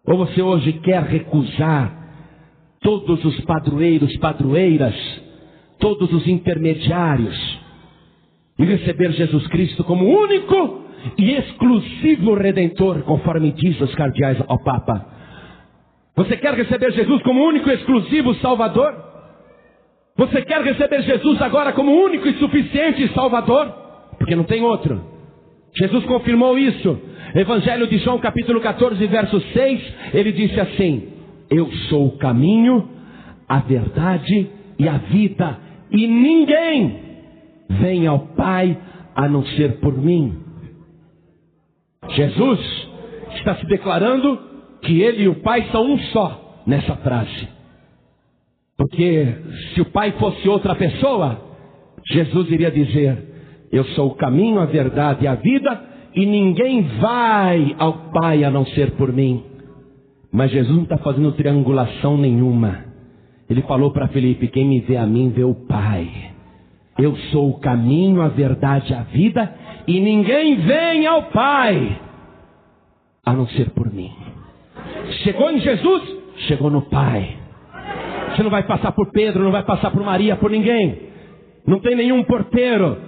Ou você hoje quer recusar todos os padroeiros, padroeiras, todos os intermediários, e receber Jesus Cristo como único e exclusivo Redentor, conforme diz os cardeais ao Papa. Você quer receber Jesus como único e exclusivo Salvador? Você quer receber Jesus agora como único e suficiente Salvador? Porque não tem outro. Jesus confirmou isso. Evangelho de João, capítulo 14, verso 6, ele disse assim: eu sou o caminho, a verdade e a vida, e ninguém vem ao Pai a não ser por mim. Jesus está se declarando que ele e o Pai são um só nessa frase. Porque se o Pai fosse outra pessoa, Jesus iria dizer: eu sou o caminho, a verdade e a vida, e ninguém vai ao Pai a não ser por mim. Mas Jesus não está fazendo triangulação nenhuma. Ele falou para Felipe: quem me vê a mim, vê o Pai. Eu sou o caminho, a verdade, a vida, e ninguém vem ao Pai a não ser por mim. Chegou em Jesus, chegou no Pai. Você não vai passar por Pedro, não vai passar por Maria, por ninguém. Não tem nenhum porteiro.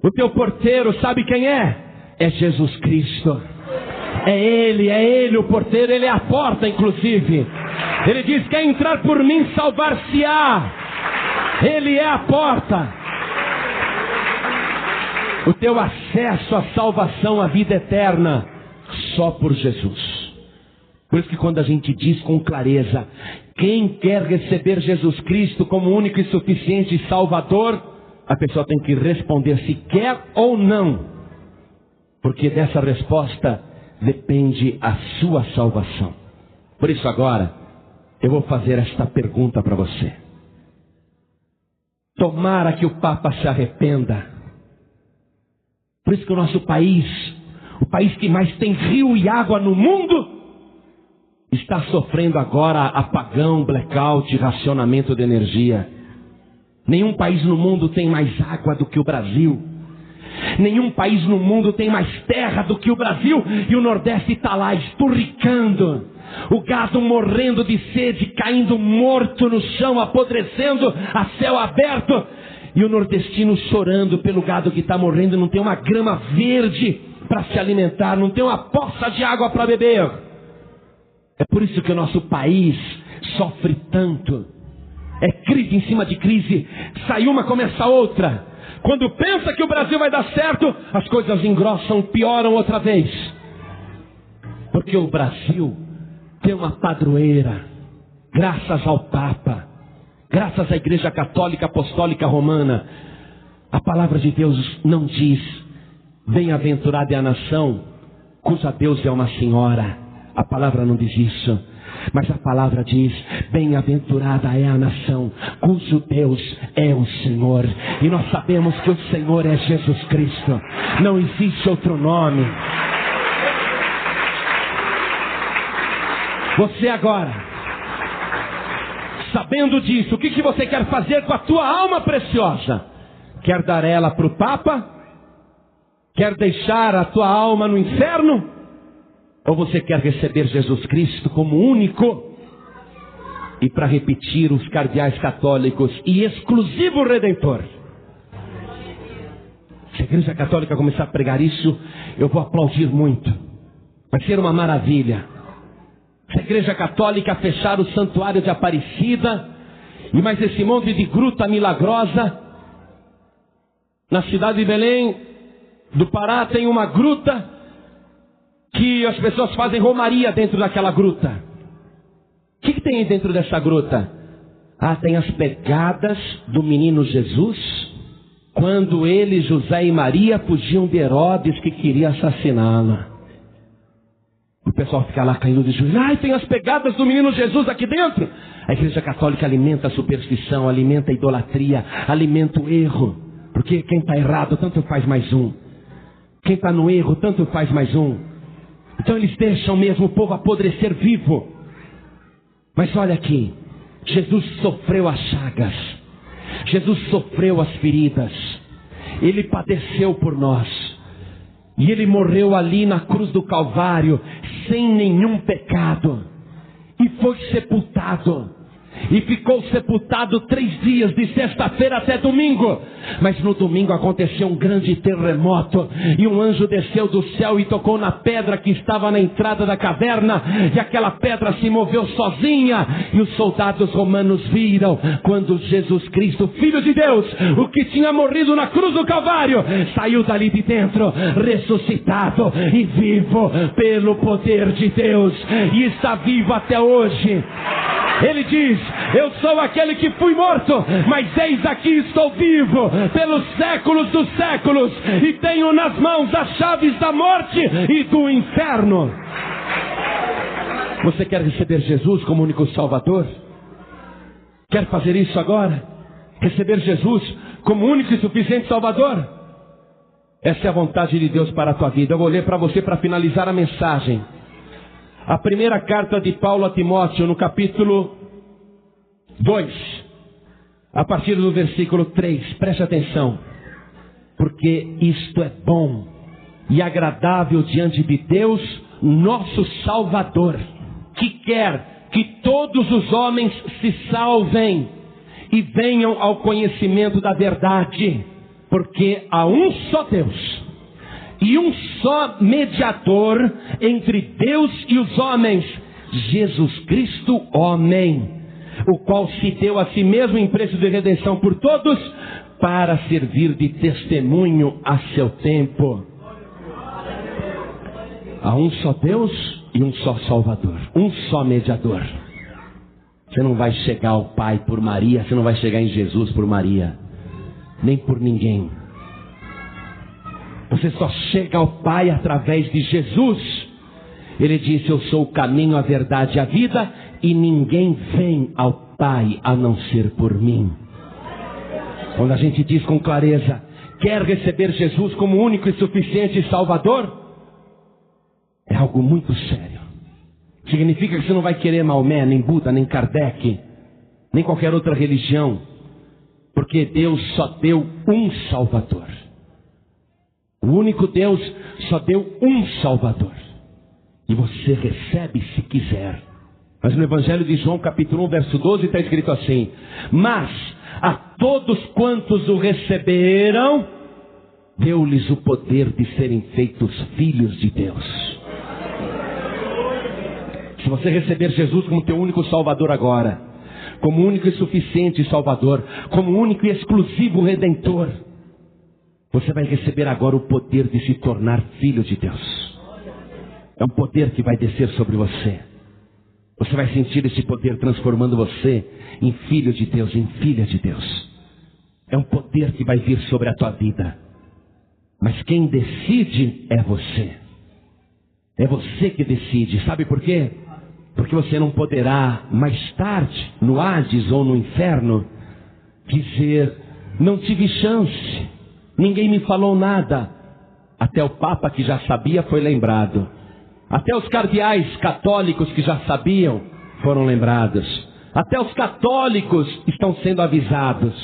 O teu porteiro sabe quem é? É Jesus Cristo. É Ele o porteiro, Ele é a porta inclusive. Ele diz: quer entrar por mim, salvar-se-á. Ele é a porta. O teu acesso à salvação, à vida eterna, só por Jesus. Por isso que quando a gente diz com clareza: quem quer receber Jesus Cristo como único e suficiente Salvador, a pessoa tem que responder se quer ou não. Porque dessa resposta depende a sua salvação. Por isso agora, eu vou fazer esta pergunta para você. Tomara que o Papa se arrependa. Por isso que o nosso país, o país que mais tem rio e água no mundo, está sofrendo agora apagão, blackout, racionamento de energia. Nenhum país no mundo tem mais água do que o Brasil. Nenhum país no mundo tem mais terra do que o Brasil. E o Nordeste está lá esturricando. O gado morrendo de sede, caindo morto no chão, apodrecendo a céu aberto. E o nordestino chorando pelo gado que está morrendo. Não tem uma grama verde para se alimentar. Não tem uma poça de água para beber. É por isso que o nosso país sofre tanto. É crise em cima de crise. Sai uma, começa outra. Quando pensa que o Brasil vai dar certo, as coisas engrossam, pioram outra vez. Porque o Brasil tem uma padroeira, graças ao Papa, graças à Igreja Católica Apostólica Romana. A palavra de Deus não diz: bem-aventurada é a nação cuja Deus é uma senhora. A palavra não diz isso. Mas a palavra diz: bem-aventurada é a nação cujo Deus é o Senhor. E nós sabemos que o Senhor é Jesus Cristo. Não existe outro nome. Você agora, sabendo disso, o que você quer fazer com a tua alma preciosa? Quer dar ela para o Papa? Quer deixar a tua alma no inferno? Ou você quer receber Jesus Cristo como único e, para repetir os cardeais católicos, e exclusivo Redentor? Se a Igreja Católica começar a pregar isso, eu vou aplaudir muito. Vai ser uma maravilha. Se a Igreja Católica fechar o santuário de Aparecida e mais esse monte de gruta milagrosa, na cidade de Belém do Pará tem uma gruta que as pessoas fazem romaria dentro daquela gruta. O que tem dentro dessa gruta? Tem as pegadas do menino Jesus, quando ele, José e Maria fugiam de Herodes, que queria assassiná-la. O pessoal fica lá caindo de joelhos. Tem as pegadas do menino Jesus aqui dentro. A Igreja Católica alimenta a superstição, alimenta a idolatria, alimenta o erro. Porque quem está errado, tanto faz mais um. Quem está no erro, tanto faz mais um. Então eles deixam mesmo o povo apodrecer vivo. Mas olha aqui, Jesus sofreu as chagas, Jesus sofreu as feridas, Ele padeceu por nós, e Ele morreu ali na cruz do Calvário, sem nenhum pecado, e foi sepultado, e ficou sepultado 3 dias, de sexta-feira até domingo. Mas no domingo aconteceu um grande terremoto, e um anjo desceu do céu e tocou na pedra que estava na entrada da caverna, e aquela pedra se moveu sozinha, e os soldados romanos viram quando Jesus Cristo, Filho de Deus, o que tinha morrido na cruz do Calvário, saiu dali de dentro, ressuscitado e vivo pelo poder de Deus, e está vivo até hoje. Ele diz: eu sou aquele que fui morto, mas eis aqui estou vivo pelos séculos dos séculos, e tenho nas mãos as chaves da morte e do inferno. Você quer receber Jesus como único Salvador? Quer fazer isso agora? Receber Jesus como único e suficiente Salvador? Essa é a vontade de Deus para a tua vida. Eu vou ler para você para finalizar a mensagem. A primeira carta de Paulo a Timóteo, no capítulo 2, a partir do versículo 3. Preste atenção. Porque isto é bom e agradável diante de Deus, nosso Salvador, que quer que todos os homens se salvem e venham ao conhecimento da verdade. Porque há um só Deus e um só mediador entre Deus e os homens, Jesus Cristo, homem, o qual se deu a si mesmo em preço de redenção por todos, para servir de testemunho a seu tempo. Há um só Deus e um só Salvador, um só mediador. Você não vai chegar ao Pai por Maria, você não vai chegar em Jesus por Maria, nem por ninguém. Você só chega ao Pai através de Jesus. Ele disse: eu sou o caminho, a verdade e a vida, e ninguém vem ao Pai a não ser por mim. Quando a gente diz com clareza: quer receber Jesus como único e suficiente Salvador, é algo muito sério. Significa que você não vai querer Maomé, nem Buda, nem Kardec, nem qualquer outra religião, porque Deus só deu um Salvador. O único Deus só deu um Salvador. E você recebe se quiser. Mas no Evangelho de João, capítulo 1, verso 12, está escrito assim: mas a todos quantos o receberam, deu-lhes o poder de serem feitos filhos de Deus. Se você receber Jesus como teu único Salvador agora, como único e suficiente Salvador, como único e exclusivo Redentor, você vai receber agora o poder de se tornar filho de Deus. É um poder que vai descer sobre você. Você vai sentir esse poder transformando você em filho de Deus, em filha de Deus. É um poder que vai vir sobre a tua vida. Mas quem decide é você. É você que decide. Sabe por quê? Porque você não poderá mais tarde, no Hades ou no inferno, dizer: não tive chance, ninguém me falou nada. Até o Papa, que já sabia, foi lembrado. Até os cardeais católicos que já sabiam foram lembrados. Até os católicos estão sendo avisados.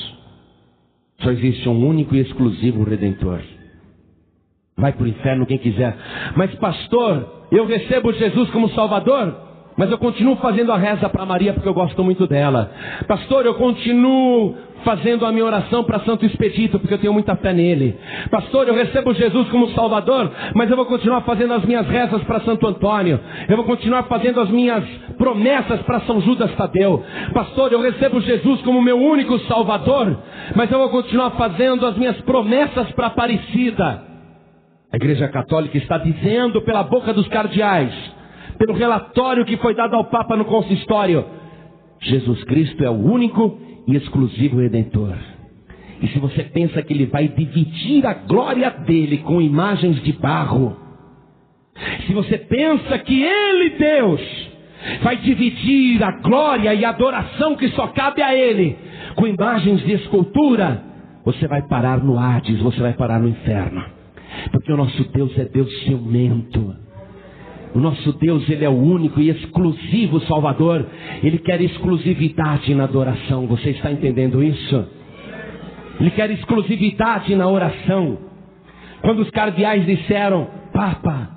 Só existe um único e exclusivo Redentor. Vai para o inferno quem quiser. Mas pastor, eu recebo Jesus como Salvador, mas eu continuo fazendo a reza para Maria porque eu gosto muito dela. Pastor, eu continuo fazendo a minha oração para Santo Expedito porque eu tenho muita fé nele. Pastor, eu recebo Jesus como Salvador, mas eu vou continuar fazendo as minhas rezas para Santo Antônio. Eu vou continuar fazendo as minhas promessas para São Judas Tadeu. Pastor, eu recebo Jesus como meu único Salvador, mas eu vou continuar fazendo as minhas promessas para Aparecida. A Igreja Católica está dizendo pela boca dos cardeais, pelo relatório que foi dado ao Papa no consistório: Jesus Cristo é o único e exclusivo Redentor. E se você pensa que Ele vai dividir a glória dele com imagens de barro, se você pensa que Ele, Deus, vai dividir a glória e a adoração que só cabe a Ele com imagens de escultura, você vai parar no Hades, você vai parar no inferno. Porque o nosso Deus é Deus ciumento. O nosso Deus, Ele é o único e exclusivo Salvador. Ele quer exclusividade na adoração. Você está entendendo isso? Ele quer exclusividade na oração. Quando os cardeais disseram: Papa,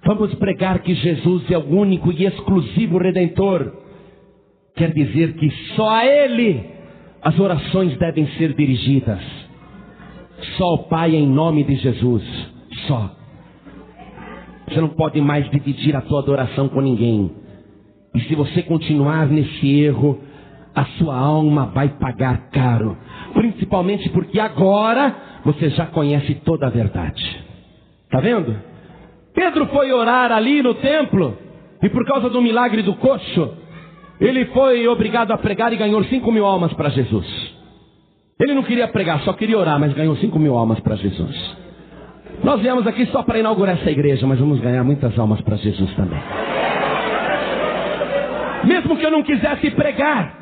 vamos pregar que Jesus é o único e exclusivo Redentor, que quer dizer que só a Ele as orações devem ser dirigidas. Só ao Pai em nome de Jesus. Só. Você não pode mais dividir a tua adoração com ninguém. E se você continuar nesse erro, a sua alma vai pagar caro. Principalmente porque agora você já conhece toda a verdade. Está vendo? Pedro foi orar ali no templo, e por causa do milagre do coxo, ele foi obrigado a pregar e ganhou 5.000 almas para Jesus. Ele não queria pregar, só queria orar, mas ganhou 5.000 almas para Jesus. Nós viemos aqui só para inaugurar essa igreja, mas vamos ganhar muitas almas para Jesus também. Mesmo que eu não quisesse pregar,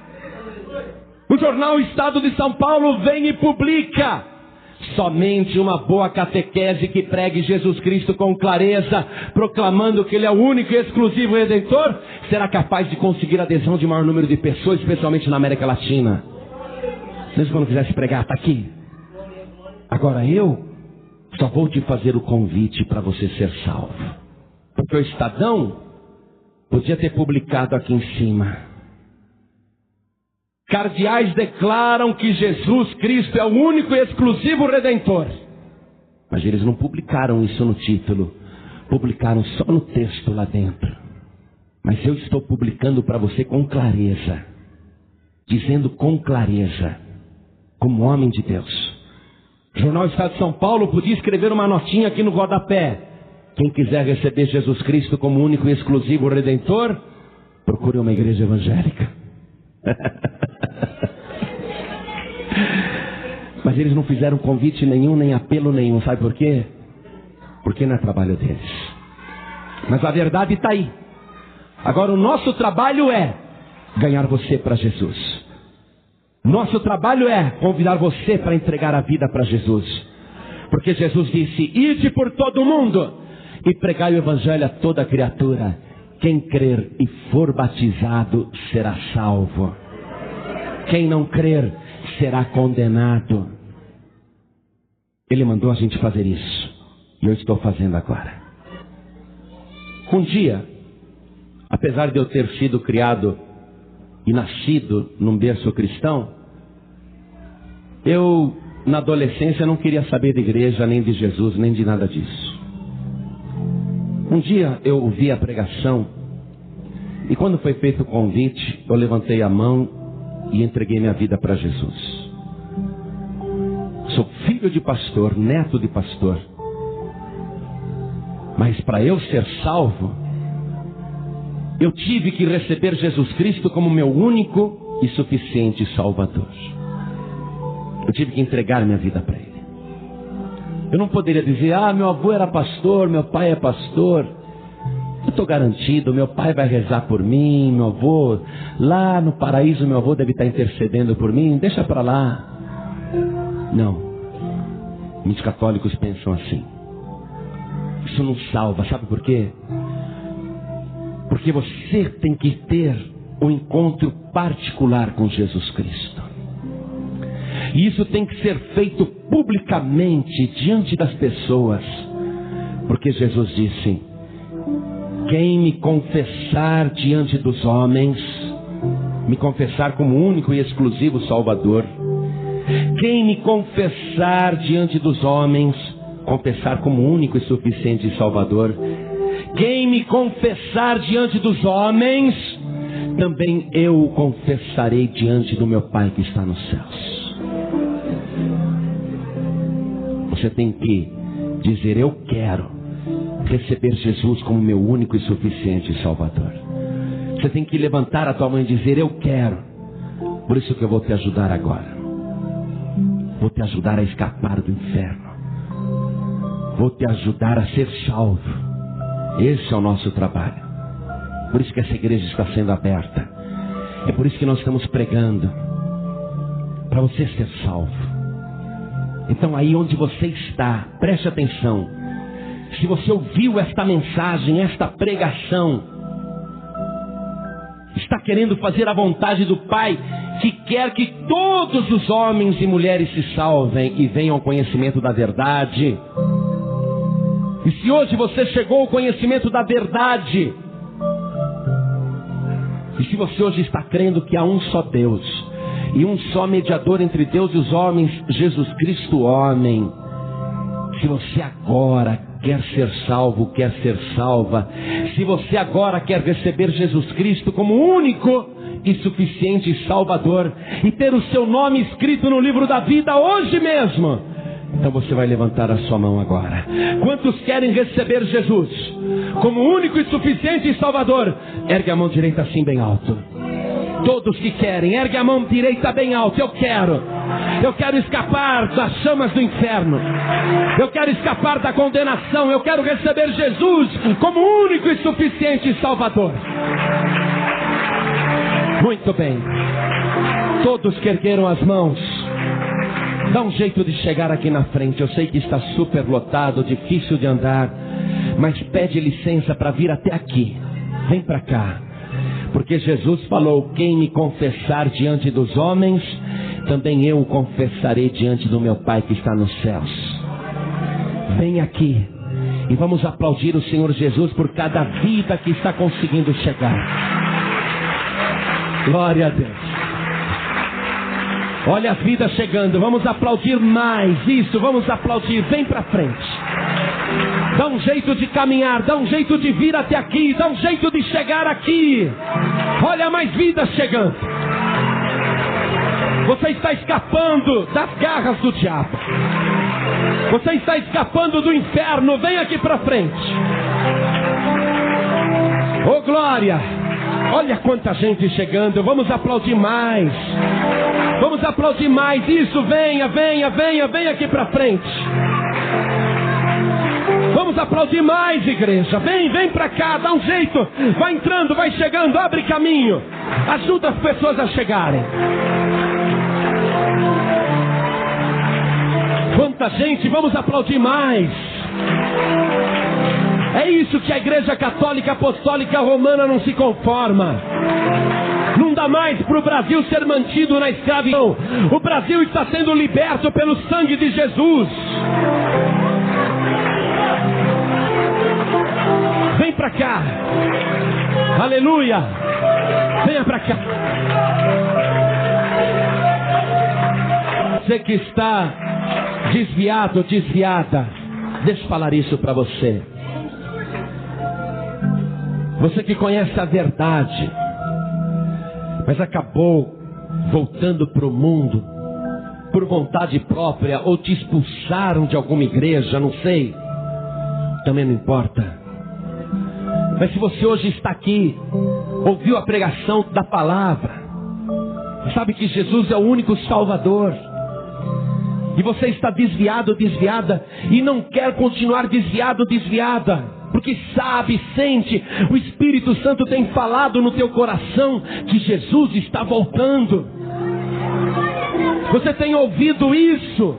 o jornal Estado de São Paulo vem e publica: somente uma boa catequese que pregue Jesus Cristo com clareza, proclamando que Ele é o único e exclusivo Redentor, será capaz de conseguir a adesão de maior número de pessoas, especialmente na América Latina. Mesmo que eu não quisesse pregar, está aqui. Agora eu só vou te fazer o convite para você ser salvo. Porque o Estadão podia ter publicado aqui em cima: cardeais declaram que Jesus Cristo é o único e exclusivo Redentor. Mas eles não publicaram isso no título. Publicaram só no texto lá dentro. Mas eu estou publicando para você com clareza. Dizendo com clareza, como homem de Deus. O Jornal Estado de São Paulo podia escrever uma notinha aqui no rodapé: quem quiser receber Jesus Cristo como único e exclusivo Redentor, procure uma igreja evangélica. Mas eles não fizeram convite nenhum, nem apelo nenhum. Sabe por quê? Porque não é trabalho deles. Mas a verdade está aí. Agora o nosso trabalho é ganhar você para Jesus. Nosso trabalho é convidar você para entregar a vida para Jesus. Porque Jesus disse: ide por todo o mundo e pregai o evangelho a toda criatura. Quem crer e for batizado será salvo. Quem não crer será condenado. Ele mandou a gente fazer isso. E eu estou fazendo agora. Um dia, apesar de eu ter sido criado e nascido num berço cristão, eu, na adolescência, não queria saber de igreja, nem de Jesus, nem de nada disso. Um dia eu ouvi a pregação, e quando foi feito o convite, eu levantei a mão e entreguei minha vida para Jesus. Sou filho de pastor, neto de pastor. Mas para eu ser salvo, eu tive que receber Jesus Cristo como meu único e suficiente Salvador. Eu tive que entregar minha vida para Ele. Eu não poderia dizer: meu avô era pastor, meu pai é pastor, eu estou garantido, meu pai vai rezar por mim, meu avô, lá no paraíso meu avô deve estar intercedendo por mim, deixa para lá. Não. Muitos católicos pensam assim. Isso não salva, sabe por quê? Porque você tem que ter um encontro particular com Jesus Cristo. E isso tem que ser feito publicamente, diante das pessoas. Porque Jesus disse: quem me confessar diante dos homens, me confessar como único e exclusivo Salvador, quem me confessar diante dos homens, confessar como único e suficiente Salvador, quem me confessar diante dos homens, também eu o confessarei diante do meu Pai que está nos céus. Você tem que dizer: eu quero receber Jesus como meu único e suficiente Salvador. Você tem que levantar a tua mão e dizer: eu quero. Por isso que eu vou te ajudar agora. Vou te ajudar a escapar do inferno. Vou te ajudar a ser salvo. Esse é o nosso trabalho. Por isso que essa igreja está sendo aberta. É por isso que nós estamos pregando, para você ser salvo. Então aí onde você está, preste atenção. Se você ouviu esta mensagem, esta pregação, está querendo fazer a vontade do Pai, que quer que todos os homens e mulheres se salvem e venham ao conhecimento da verdade. E se hoje você chegou ao conhecimento da verdade, E se você hoje está crendo que há um só Deus e um só mediador entre Deus e os homens, Jesus Cristo homem, se você agora quer ser salvo, quer ser salva, se você agora quer receber Jesus Cristo como único e suficiente Salvador e ter o seu nome escrito no livro da vida hoje mesmo, então você vai levantar a sua mão agora. Quantos querem receber Jesus como único e suficiente Salvador? Ergue a mão direita assim bem alto. Todos que querem, ergue a mão direita bem alto. Eu quero escapar das chamas do inferno. Eu quero escapar da condenação. Eu quero receber Jesus como único e suficiente Salvador. Muito bem. Todos que ergueram as mãos, dá um jeito de chegar aqui na frente. Eu sei que está super lotado, difícil de andar, mas pede licença para vir até aqui. Vem para cá. Porque Jesus falou: quem me confessar diante dos homens, também eu o confessarei diante do meu Pai que está nos céus. Vem aqui e vamos aplaudir o Senhor Jesus por cada vida que está conseguindo chegar. Glória a Deus. Olha a vida chegando, vamos aplaudir mais. Isso, vamos aplaudir. Vem para frente. Dá um jeito de caminhar, dá um jeito de vir até aqui, dá um jeito de chegar aqui. Olha mais vidas chegando. Você está escapando das garras do diabo. Você está escapando do inferno. Vem aqui para frente. Oh glória! Olha quanta gente chegando. Vamos aplaudir mais. Vamos aplaudir mais. Isso, venha, venha, venha, venha aqui para frente. Vamos aplaudir mais, igreja. Vem, vem para cá, dá um jeito. Vai entrando, vai chegando, abre caminho. Ajuda as pessoas a chegarem. Quanta gente, vamos aplaudir mais. É isso que a Igreja Católica Apostólica Romana não se conforma. Não dá mais para o Brasil ser mantido na escravidão. O Brasil está sendo liberto pelo sangue de Jesus. Vem para cá. Aleluia. Venha para cá. Você que está desviado, desviada, deixa eu falar isso para você. Você que conhece a verdade, mas acabou voltando para o mundo por vontade própria, ou te expulsaram de alguma igreja, não sei, também não importa. Mas se você hoje está aqui, ouviu a pregação da palavra, sabe que Jesus é o único Salvador, e você está desviado, desviada, e não quer continuar desviado, desviada, porque sabe, sente, o Espírito Santo tem falado no teu coração que Jesus está voltando. Você tem ouvido isso?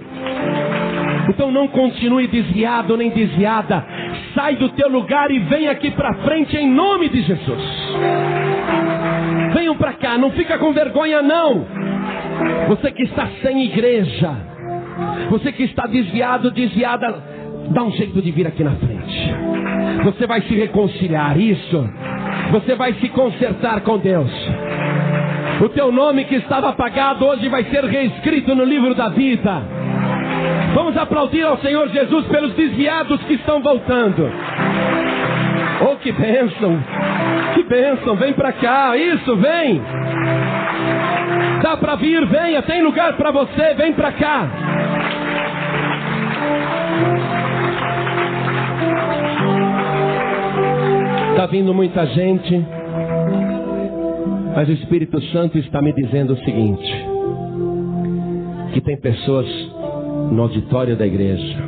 Então não continue desviado nem desviada. Sai do teu lugar e vem aqui para frente em nome de Jesus. Venham para cá, não fica com vergonha não. Você que está sem igreja, você que está desviado, desviada, dá um jeito de vir aqui na frente. Você vai se reconciliar, isso. Você vai se consertar com Deus. O teu nome que estava apagado hoje vai ser reescrito no livro da vida. Vamos aplaudir ao Senhor Jesus pelos desviados que estão voltando. Oh, que bênção! Que bênção! Vem para cá, isso, vem! Dá para vir, venha, tem lugar para você, vem para cá! Está vindo muita gente, mas o Espírito Santo está me dizendo o seguinte, que tem pessoas no auditório da igreja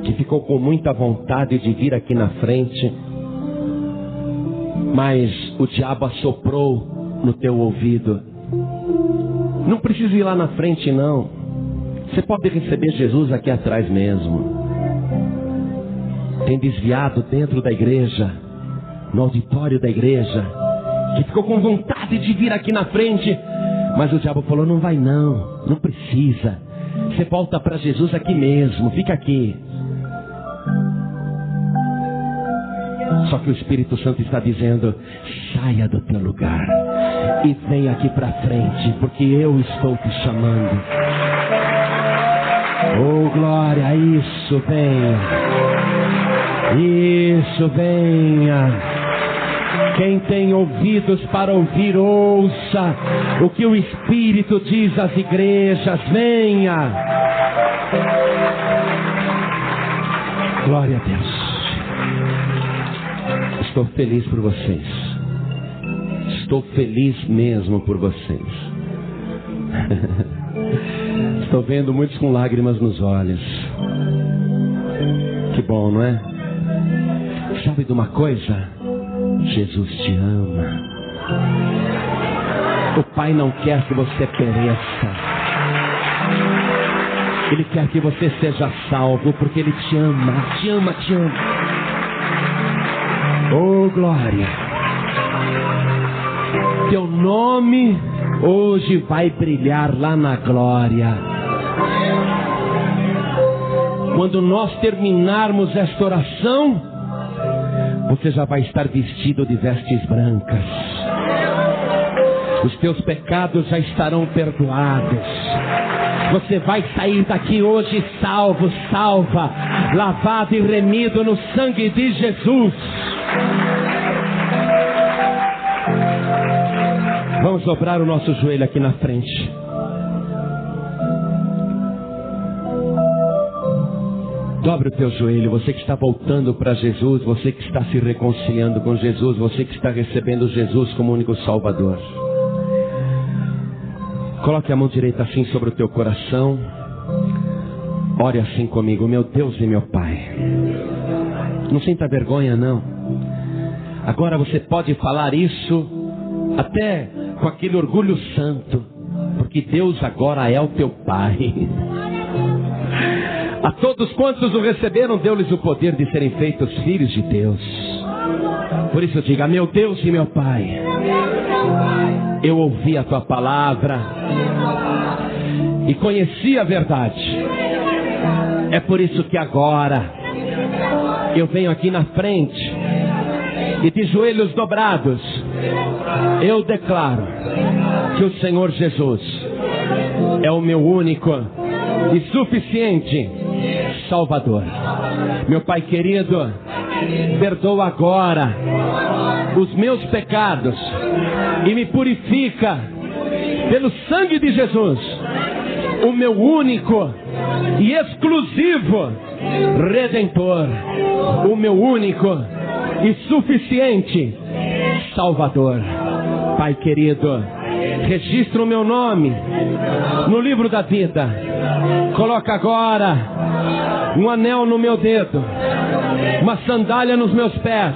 que ficou com muita vontade de vir aqui na frente, mas o diabo assoprou no teu ouvido. Não precisa ir lá na frente não, você pode receber Jesus aqui atrás mesmo. Tem desviado dentro da igreja, no auditório da igreja, que ficou com vontade de vir aqui na frente, mas o diabo falou: não vai não, não precisa. Você volta para Jesus aqui mesmo, fica aqui. Só que o Espírito Santo está dizendo: saia do teu lugar e venha aqui para frente, porque eu estou te chamando. Oh, glória, isso, venha. Isso, venha. Quem tem ouvidos para ouvir, ouça o que o Espírito diz às igrejas. Venha. Glória a Deus. Estou feliz por vocês. Estou feliz mesmo por vocês. Estou vendo muitos com lágrimas nos olhos. Que bom, não é? Sabe de uma coisa? Jesus te ama. O Pai não quer que você pereça. Ele quer que você seja salvo, porque Ele te ama, te ama, te ama. Oh, glória. Teu nome hoje vai brilhar lá na glória. Quando nós terminarmos esta oração, você já vai estar vestido de vestes brancas. Os teus pecados já estarão perdoados. Você vai sair daqui hoje salvo, salva, lavado e remido no sangue de Jesus. Vamos dobrar o nosso joelho aqui na frente. Dobre o teu joelho, você que está voltando para Jesus, você que está se reconciliando com Jesus, você que está recebendo Jesus como único Salvador. Coloque a mão direita assim sobre o teu coração. Ore assim comigo. Meu Deus e meu Pai. Não sinta vergonha, não. Agora você pode falar isso até com aquele orgulho santo, porque Deus agora é o teu Pai. A todos quantos o receberam, deu-lhes o poder de serem feitos filhos de Deus. Por isso diga: meu Deus e meu Pai, eu ouvi a tua palavra e conheci a verdade. É por isso que agora eu venho aqui na frente e de joelhos dobrados eu declaro que o Senhor Jesus é o meu único e suficiente Salvador. Meu Pai querido, perdoa agora os meus pecados e me purifica pelo sangue de Jesus, o meu único e exclusivo Redentor, o meu único e suficiente Salvador. Pai querido, registra o meu nome no livro da vida. Coloca agora um anel no meu dedo, uma sandália nos meus pés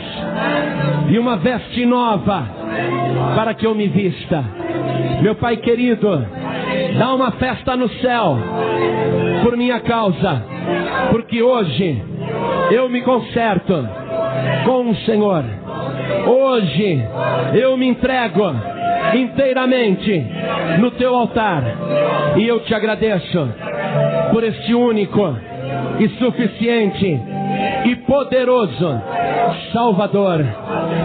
e uma veste nova para que eu me vista. Meu Pai querido, dá uma festa no céu por minha causa, porque hoje eu me conserto com o Senhor. Hoje eu me entrego inteiramente no teu altar e eu te agradeço por este único e suficiente e poderoso Salvador.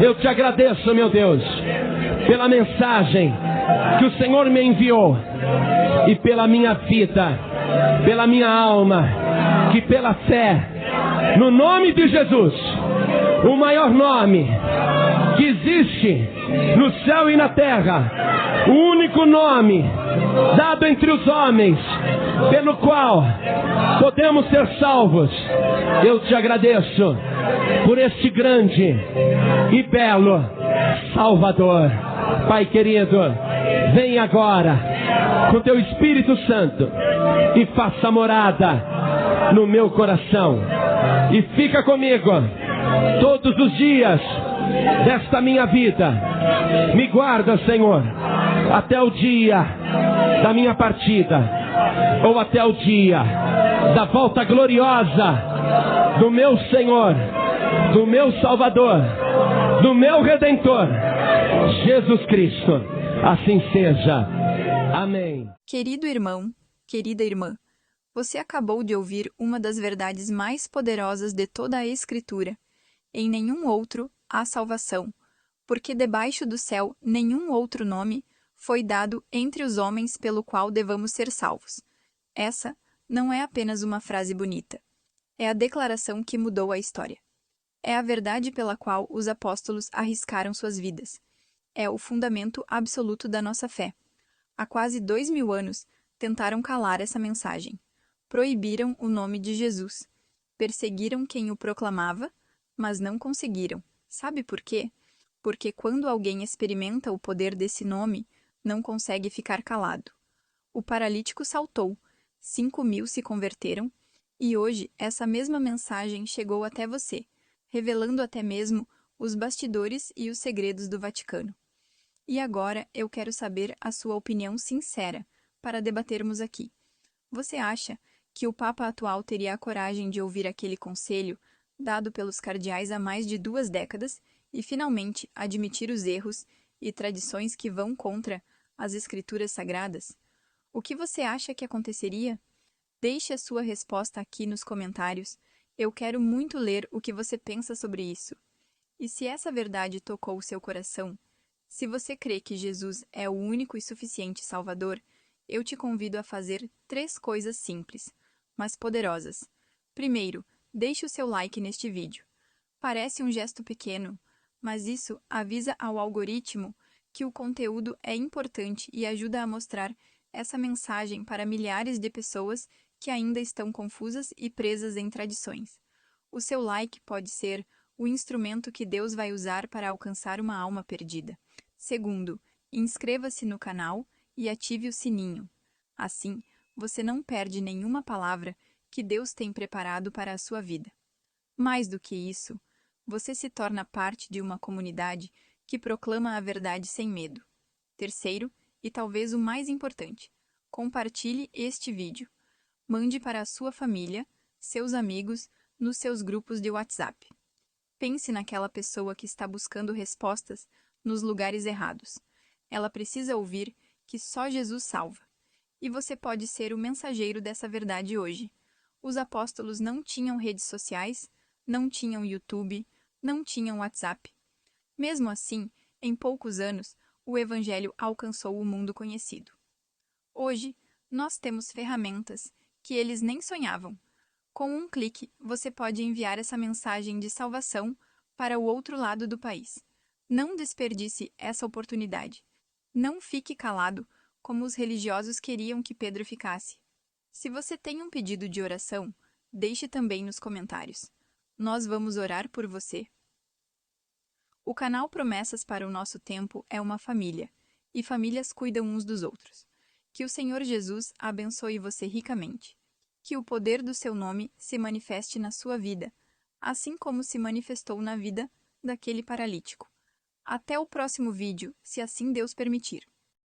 Eu te agradeço, meu Deus, pela mensagem que o Senhor me enviou e pela minha vida, pela minha alma, que pela fé no nome de Jesus, o maior nome que existe no céu e na terra, o único nome dado entre os homens pelo qual podemos ser salvos. Eu te agradeço por este grande e belo Salvador. Pai querido, vem agora com teu Espírito Santo e faça morada no meu coração e fica comigo todos os dias desta minha vida. Me guarda, Senhor, até o dia da minha partida, ou até o dia da volta gloriosa do meu Senhor, do meu Salvador, do meu Redentor, Jesus Cristo. Assim seja. Amém. Querido irmão, querida irmã, você acabou de ouvir uma das verdades mais poderosas de toda a Escritura. Em nenhum outro há salvação, porque debaixo do céu nenhum outro nome foi dado entre os homens pelo qual devamos ser salvos. Essa não é apenas uma frase bonita. É a declaração que mudou a história. É a verdade pela qual os apóstolos arriscaram suas vidas. É o fundamento absoluto da nossa fé. Há quase 2000 anos, tentaram calar essa mensagem. Proibiram o nome de Jesus. Perseguiram quem o proclamava, mas não conseguiram. Sabe por quê? Porque quando alguém experimenta o poder desse nome, não consegue ficar calado. O paralítico saltou, 5.000 se converteram, e hoje essa mesma mensagem chegou até você, revelando até mesmo os bastidores e os segredos do Vaticano. E agora eu quero saber a sua opinião sincera, para debatermos aqui. Você acha que o Papa atual teria a coragem de ouvir aquele conselho dado pelos cardeais há mais de 2 décadas e finalmente admitir os erros e tradições que vão contra as escrituras sagradas? O que você acha que aconteceria? Deixe a sua resposta aqui nos comentários. Eu quero muito ler o que você pensa sobre isso. E se essa verdade tocou o seu coração, se você crê que Jesus é o único e suficiente Salvador, eu te convido a fazer 3 coisas simples, mas poderosas. Primeiro, deixe o seu like neste vídeo. Parece um gesto pequeno, mas isso avisa ao algoritmo que o conteúdo é importante e ajuda a mostrar essa mensagem para milhares de pessoas que ainda estão confusas e presas em tradições. O seu like pode ser o instrumento que Deus vai usar para alcançar uma alma perdida. Segundo, inscreva-se no canal e ative o sininho. Assim, você não perde nenhuma palavra que Deus tem preparado para a sua vida. Mais do que isso, você se torna parte de uma comunidade que proclama a verdade sem medo. Terceiro, e talvez o mais importante, compartilhe este vídeo. Mande para a sua família, seus amigos, nos seus grupos de WhatsApp. Pense naquela pessoa que está buscando respostas nos lugares errados. Ela precisa ouvir que só Jesus salva. E você pode ser o mensageiro dessa verdade hoje. Os apóstolos não tinham redes sociais, não tinham YouTube, não tinham WhatsApp. Mesmo assim, em poucos anos, o Evangelho alcançou o mundo conhecido. Hoje, nós temos ferramentas que eles nem sonhavam. Com um clique, você pode enviar essa mensagem de salvação para o outro lado do país. Não desperdice essa oportunidade. Não fique calado como os religiosos queriam que Pedro ficasse. Se você tem um pedido de oração, deixe também nos comentários. Nós vamos orar por você. O canal Promessas para o Nosso Tempo é uma família, e famílias cuidam uns dos outros. Que o Senhor Jesus abençoe você ricamente. Que o poder do seu nome se manifeste na sua vida, assim como se manifestou na vida daquele paralítico. Até o próximo vídeo, se assim Deus permitir.